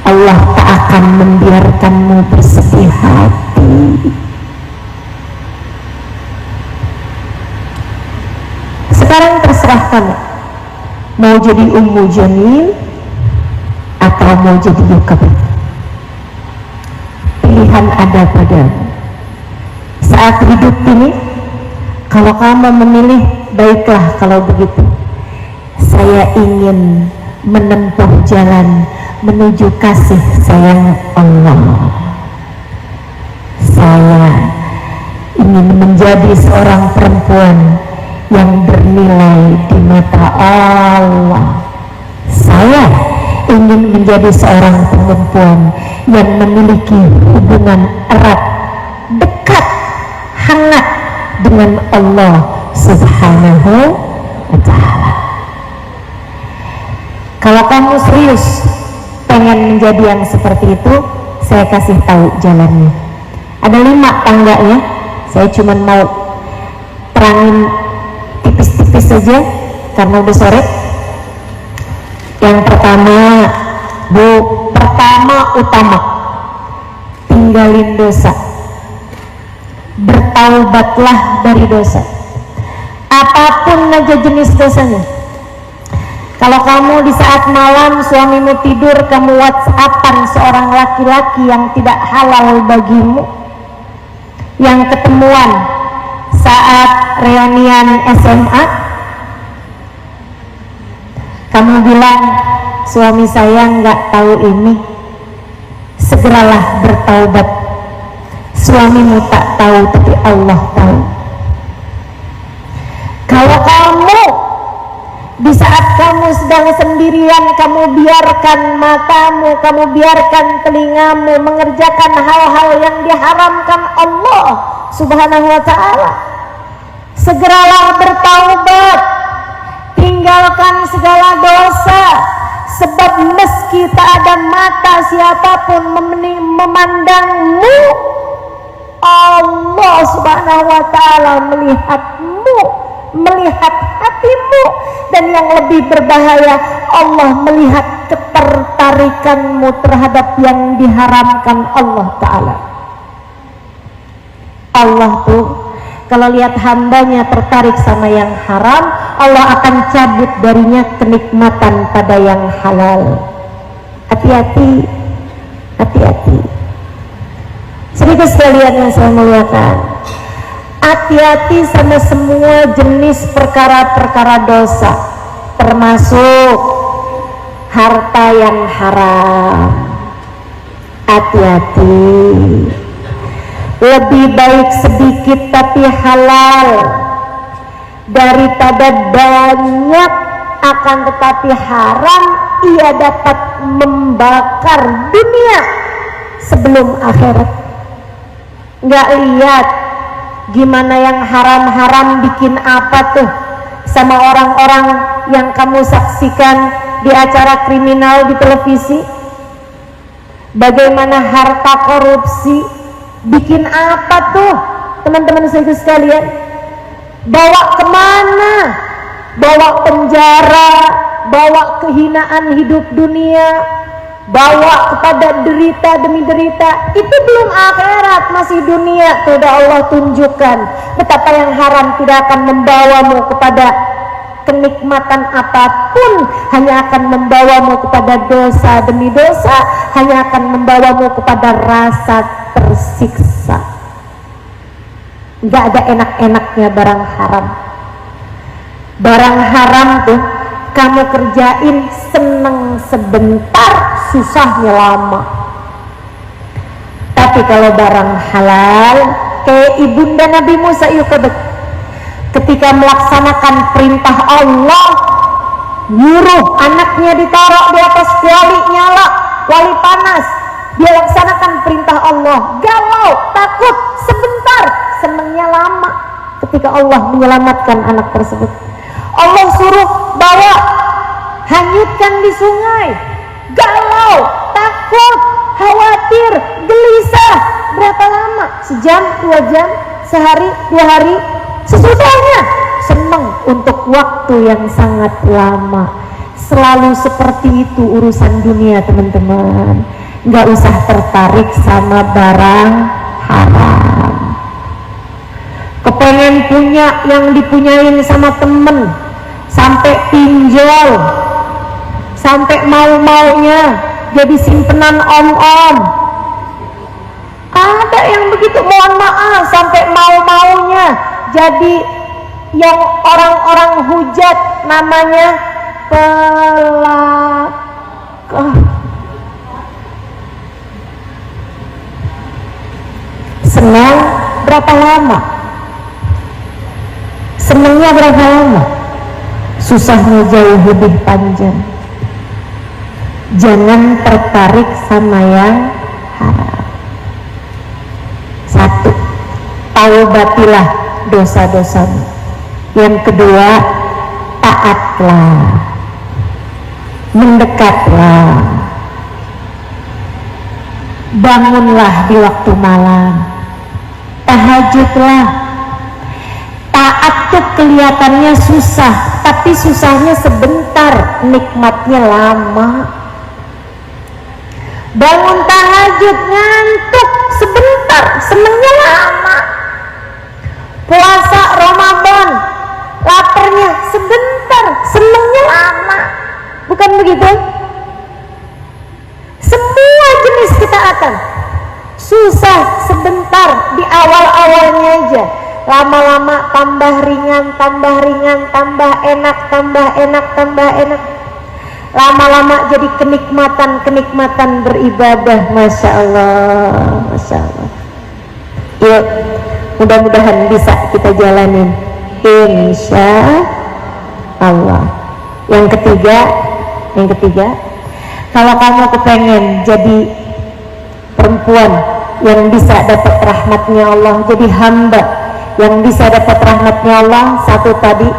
[SPEAKER 1] Allah tak akan membiarkanmu bersedih hati. Sekarang terserah kamu, mau jadi Ummu Jamil atau mau jadi Yukabat. Pilihan ada padamu. Saat hidup ini, kalau kamu memilih, baiklah kalau begitu. Saya ingin menempuh jalan menuju kasih sayang Allah. Saya ingin menjadi seorang perempuan yang bernilai di mata Allah. Saya ingin menjadi seorang perempuan yang memiliki hubungan erat, dekat, hangat dengan Allah Subhanahu wa Ta'ala. Kalau kamu serius pengen menjadi yang seperti itu, saya kasih tahu jalannya. Ada 5 tangganya, saya cuma mau terangin tipis-tipis saja karena udah sore. Yang pertama, utama, tinggalin dosa, bertaubatlah dari dosa, apapun aja jenis dosanya. Kalau kamu di saat malam suamimu tidur, kamu WhatsAppan seorang laki-laki yang tidak halal bagimu, yang ketemuan saat reunian SMA, kamu bilang, suami saya nggak tahu ini, segeralah bertaubat. Suamimu tak tahu tapi Allah tahu. Kalau kamu di saat kamu sedang sendirian, kamu biarkan matamu, kamu biarkan telingamu mengerjakan hal-hal yang diharamkan Allah Subhanahu wa Ta'ala, segeralah bertaubat, tinggalkan segala dosa. Sebab meski tak ada mata siapapun memandangmu, Allah Subhanahu wa Ta'ala melihatmu, melihat hatimu. Dan yang lebih berbahaya, Allah melihat ketertarikanmu terhadap yang diharamkan Allah Ta'ala. Allah tuh kalau lihat hambanya tertarik sama yang haram, Allah akan cabut darinya kenikmatan pada yang halal. Hati-hati, hati-hati. Sedikit sekalian yang saya muliakan, hati-hati sama semua jenis perkara-perkara dosa, termasuk harta yang haram. Hati-hati. Lebih baik sedikit tapi halal daripada banyak akan tetapi haram. Ia dapat membakar dunia sebelum akhirat. Nggak lihat gimana yang haram-haram bikin apa tuh sama orang-orang yang kamu saksikan di acara kriminal di televisi. Bagaimana harta korupsi bikin apa tuh teman-teman saya sekalian. Bawa kemana? Bawa penjara, bawa kehinaan hidup dunia, bawa kepada derita demi derita. Itu belum akhirat, masih dunia. Sudah Allah tunjukkan betapa yang haram tidak akan membawamu kepada kenikmatan apapun, hanya akan membawamu kepada dosa demi dosa, hanya akan membawamu kepada rasa tersiksa. Nggak ada enak-enaknya barang haram. Barang haram tuh kamu kerjain seneng sebentar, susahnya lama. Tapi kalau barang halal, kayak ibunda Nabi Musa Yukabet, ketika melaksanakan perintah Allah, nyuruh anaknya ditaruh di atas kuali nyala, kuali panas, dia laksanakan perintah Allah, galau, takut, sebentar, senangnya lama. Ketika Allah menyelamatkan anak tersebut, Allah suruh bawa, hanyutkan di sungai, galau, takut, khawatir, gelisah. Berapa lama? Sejam, 2 jam, sehari, 2 hari. Sesudahnya senang untuk waktu yang sangat lama. Selalu seperti itu urusan dunia, teman-teman. Nggak usah tertarik sama barang haram. Kepengen punya yang dipunyain sama temen, sampai pinjol, sampai mau-maunya jadi simpenan om-om. Ada yang begitu, mohon maaf, sampai mau-maunya jadi yang orang-orang hujat, namanya pelakor. Senang berapa lama? Senangnya berapa lama? Susahnya jauh lebih panjang. Jangan tertarik sama yang haram. 1, taubatilah dosa-dosamu. Yang kedua, taatlah, mendekatlah, bangunlah di waktu malam, tahajudlah. Taat tuh kelihatannya susah, tapi susahnya sebentar, nikmatnya lama. Bangun tahajud ngantuk sebentar, senengnya lama. Puasa Ramadan, laparnya sebentar, senengnya lama. Bukan begitu? Semua jenis ketaatan susah sebentar di awal-awalnya aja. Lama-lama tambah ringan, tambah ringan, tambah enak, tambah enak, tambah enak. Lama-lama jadi kenikmatan beribadah. Masya Allah, Masya Allah. Yuk, mudah-mudahan bisa kita jalanin, insya Allah. Yang ketiga, kalau kamu kepengen jadi perempuan yang bisa dapat rahmatnya Allah, jadi hamba yang bisa dapat rahmatnya Allah, 1 tadi,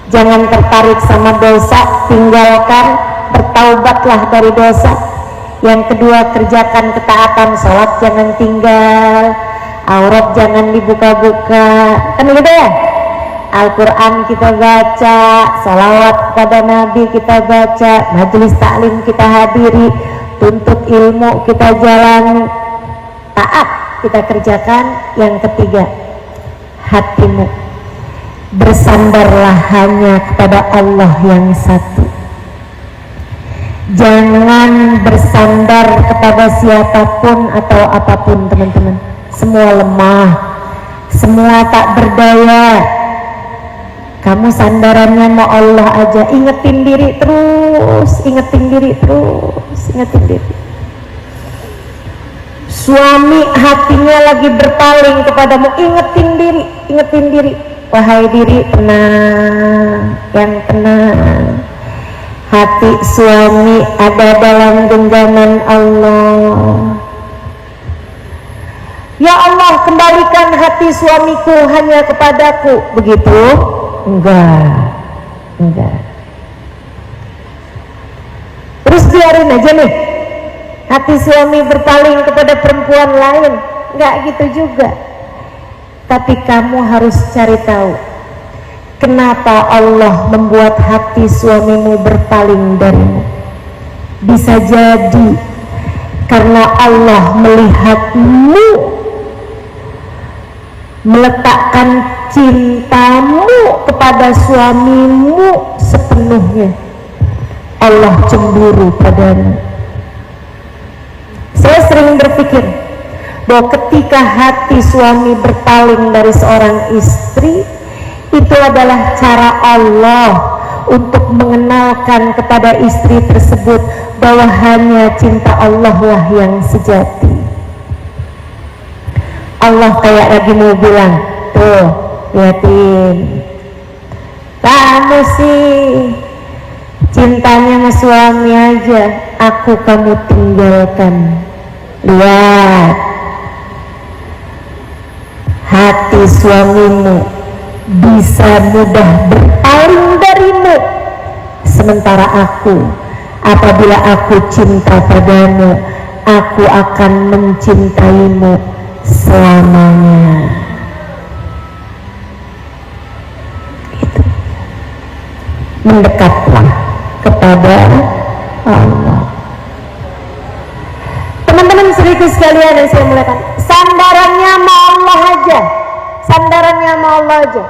[SPEAKER 1] jangan tertarik sama dosa, tinggalkan, bertaubatlah dari dosa. Yang kedua, kerjakan ketaatan, sholat jangan tinggal, aurat jangan dibuka-buka, kan gitu ya. Al-Quran kita baca, salawat kepada Nabi kita baca, majelis taklim kita hadiri, tuntut ilmu kita jalani, taat kita kerjakan. Yang ketiga, hatimu bersandarlah hanya kepada Allah yang satu. Jangan bersandar kepada siapapun atau apapun, teman-teman. Semua lemah, semua tak berdaya. Kamu sandarannya mau Allah aja. Ingetin diri terus, ingetin diri terus, ingetin diri. Suami hatinya lagi berpaling kepadamu, ingetin diri. Wahai diri, tenang, yang tenang. Hati suami ada dalam genggaman Allah. Ya Allah, kembalikan hati suamiku hanya kepadaku. Begitu? Enggak. Terus biarin aja nih hati suami berpaling kepada perempuan lain. Enggak gitu juga. Tapi kamu harus cari tahu Kenapa Allah membuat hati suamimu berpaling darimu? Bisa jadi karena Allah melihatmu meletakkan cintamu kepada suamimu sepenuhnya. Allah cemburu padamu. Saya sering berpikir bahwa ketika hati suami berpaling dari seorang istri, itu adalah cara Allah untuk mengenalkan kepada istri tersebut bahwa hanya cinta Allah lah yang sejati. Allah kayak lagi mau bilang, tuh lihatin, kamu sih cintanya sama suami aja, aku kamu tinggalkan. Lihat, hati suamimu bisa mudah berpaling darimu, sementara aku, apabila aku cinta padamu, aku akan mencintaimu selamanya. Itu. Mendekatlah kepada Allah. Teman-teman serius sekalian yang saya muliakan, sandarannya sama Allah aja, sandarannya sama Allah aja.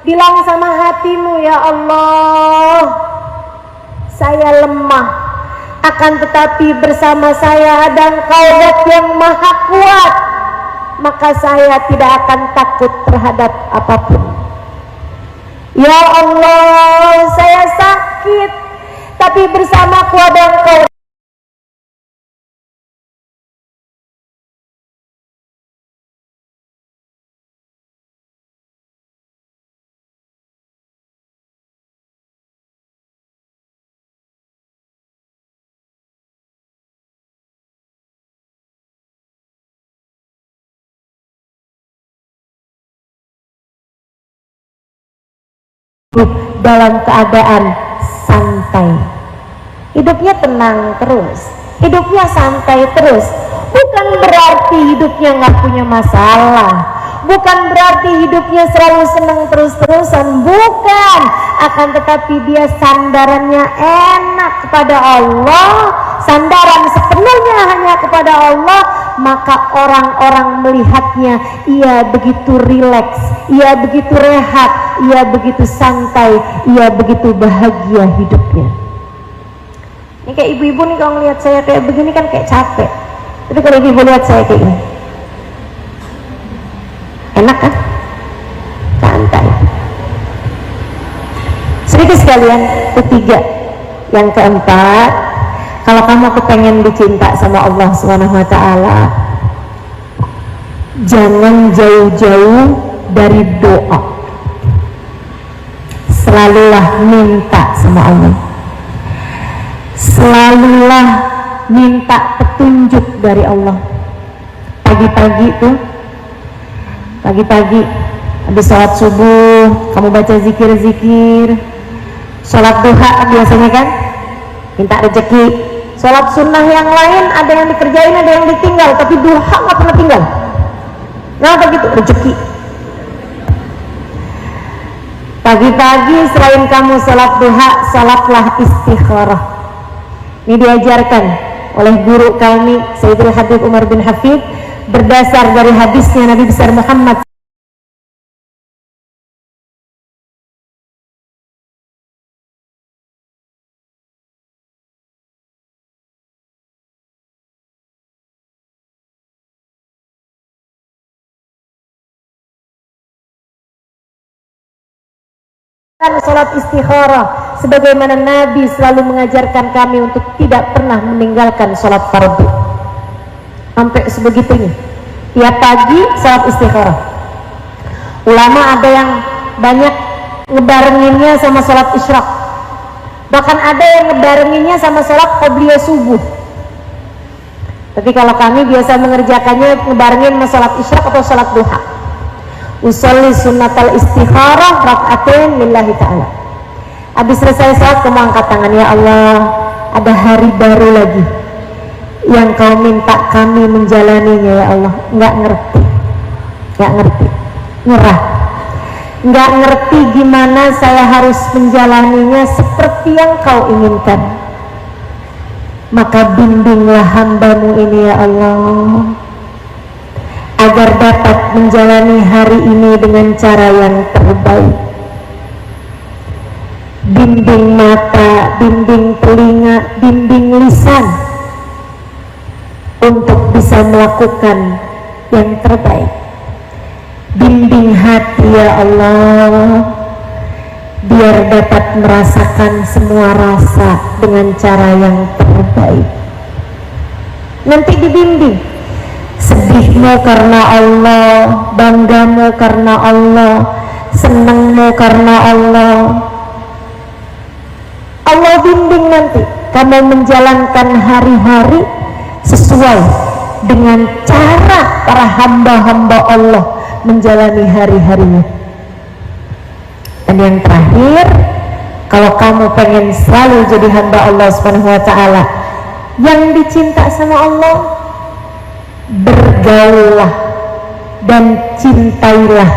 [SPEAKER 1] Bilang sama hatimu, ya Allah, saya lemah, akan tetapi bersama saya ada Engkau Dat yang maha kuat, maka saya tidak akan takut terhadap apapun. Ya Allah, saya sakit, tapi bersamaku ada Engkau. Dalam keadaan santai, hidupnya tenang terus, hidupnya santai terus. Bukan berarti hidupnya nggak punya masalah, bukan berarti hidupnya selalu senang terus-terusan, bukan. Akan tetapi dia sandarannya enak kepada Allah, sandaran sepenuhnya hanya kepada Allah, maka orang-orang melihatnya, ia begitu rileks, ia begitu rehat, ia begitu santai, ia begitu bahagia hidupnya. Ini kayak ibu-ibu nih, kalau ngelihat saya kayak begini kan kayak capek, tapi kalau ibu lihat saya kayak ini, enak kan? Santai. Sedikit sekalian, ketiga. Yang keempat, kalau kamu kepengen dicinta sama Allah SWT, jangan jauh-jauh dari doa. Selalulah minta sama Allah, selalulah minta petunjuk dari Allah. Pagi-pagi tuh, pagi-pagi habis sholat subuh, kamu baca zikir-zikir. Sholat duha biasanya kan minta rezeki. Sholat sunnah yang lain ada yang dikerjain, ada yang ditinggal, tapi duha nggak pernah tinggal. Kenapa gitu? Rezeki. Pagi-pagi selain kamu sholat duha, sholatlah istikharah. Ini diajarkan oleh guru kami Sayyidul Habib Umar bin Hafid berdasar dari hadisnya Nabi besar Muhammad sholat istikharah, sebagaimana Nabi selalu mengajarkan kami untuk tidak pernah meninggalkan sholat fardu. Sampai sebegitunya, tiap pagi sholat istikharah. Ulama ada yang banyak ngebarenginnya sama sholat isyraq, bahkan ada yang ngebarenginnya sama sholat qabliyah subuh. Tapi kalau kami biasa mengerjakannya ngebarengin sama sholat isyraq atau sholat duha. Usolli sunnatal istikharah rak'atain lillahi ta'ala. Habis selesai sholat kamu angkat tangan, ya Allah, ada hari baru lagi yang kau minta kami menjalaninya, ya Allah. Nggak ngerti, nyerah. nggak ngerti gimana saya harus menjalaninya seperti yang kau inginkan. Maka bimbinglah hamba-Mu ini ya Allah, agar dapat menjalani hari ini dengan cara yang terbaik. Bimbing mata, bimbing telinga, bimbing lisan untuk bisa melakukan yang terbaik. Bimbing hati ya Allah, biar dapat merasakan semua rasa dengan cara yang terbaik. Nanti dibimbing, sedihmu karena Allah, banggamu karena Allah, senangmu karena Allah. Allah bimbing nanti kamu menjalankan hari-hari sesuai dengan cara para hamba-hamba Allah menjalani hari-harinya. Dan yang terakhir, kalau kamu pengen selalu jadi hamba Allah Subhanahu wa Ta'ala yang dicinta sama Allah, bergaullah dan cintailah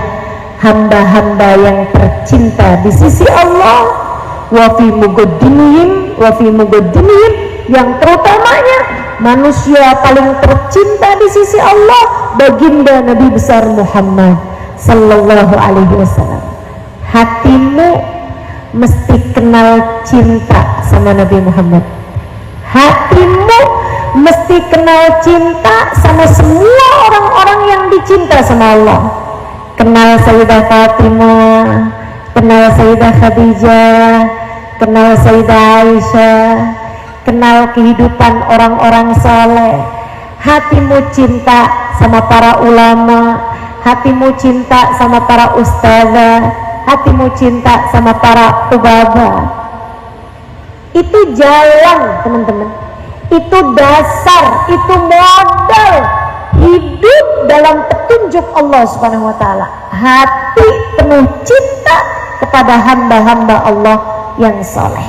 [SPEAKER 1] hamba-hamba yang tercinta di sisi Allah, wa fi muqaddimihim, yang terutamanya manusia paling tercinta di sisi Allah, baginda Nabi besar Muhammad sallallahu alaihi wasallam. Hatimu mesti kenal cinta sama Nabi Muhammad. Hatimu mesti kenal cinta sama semua orang-orang yang dicinta sama Allah. Kenal Sayyidah Fatimah, kenal Sayyidah Khadijah, kenal Sayyidah Aisyah, kenal kehidupan orang-orang saleh. Hatimu cinta sama para ulama, hatimu cinta sama para ustazah, hatimu cinta sama para ubaba. Itu jalan teman-teman, itu dasar, itu modal hidup dalam petunjuk Allah Subhanahu wa Ta'ala. Hati penuh cinta kepada hamba-hamba Allah yang soleh.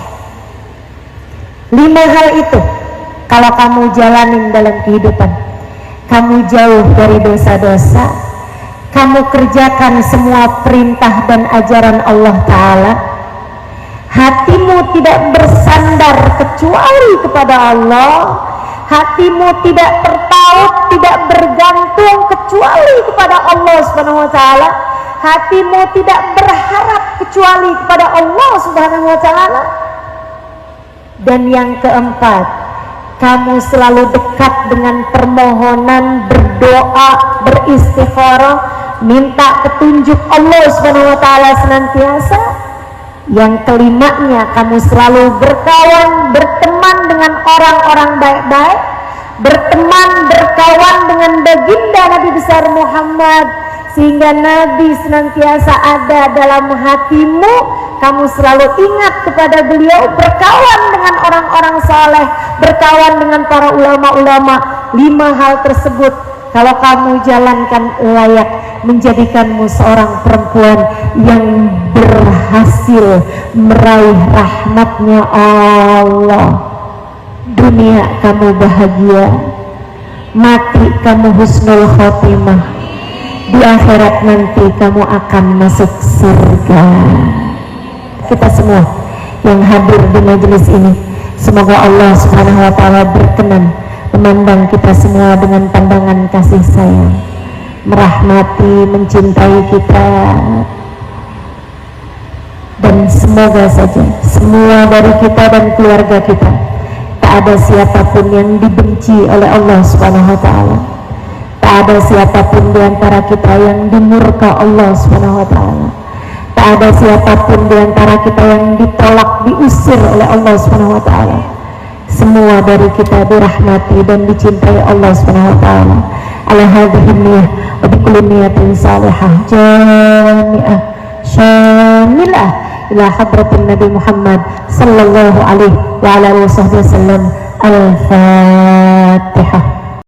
[SPEAKER 1] 5 hal itu kalau kamu jalanin dalam kehidupan, kamu jauh dari dosa-dosa, kamu kerjakan semua perintah dan ajaran Allah Ta'ala, hatimu tidak bersandar kecuali kepada Allah, hatimu tidak terpaut, tidak bergantung kecuali kepada Allah Subhanahu wa Ta'ala, hatimu tidak berharap kecuali kepada Allah Subhanahu wa Ta'ala. Dan yang keempat, kamu selalu dekat dengan permohonan, berdoa, beristikharah, minta petunjuk Allah Subhanahu wa Ta'ala senantiasa. Yang kelimanya, kamu selalu berkawan, berteman dengan orang-orang baik-baik, berteman, berkawan dengan baginda Nabi besar Muhammad, sehingga Nabi senantiasa ada dalam hatimu. Kamu selalu ingat kepada beliau, berkawan dengan orang-orang saleh, berkawan dengan para ulama-ulama. 5 hal tersebut kalau kamu jalankan layak menjadikanmu seorang perempuan yang berhasil meraih rahmatnya Allah. Dunia kamu bahagia, mati kamu husnul khotimah, di akhirat nanti kamu akan masuk surga. Kita semua yang hadir di majelis ini, semoga Allah Subhanahu wa Ta'ala berkenan memandang kita semua dengan pandangan kasih sayang, merahmati, mencintai kita, dan semoga saja semua dari kita dan keluarga kita tak ada siapapun yang dibenci oleh Allah Subhanahu wa Ta'ala, tak ada siapapun di antara kita yang dimurka Allah Subhanahu wa Ta'ala, tak ada siapapun di antara kita yang ditolak, diusir oleh Allah Subhanahu wa Ta'ala. Semua dari kita dirahmati dan dicintai Allah Subhanahu wa Ta'ala. Ala hadhihi niyyah wa bi kulli niyatin salihah jami'ah syamilah ila hadratin Nabi Muhammad sallallahu alaihi wa ala alihi wasallam. Al-Fatihah.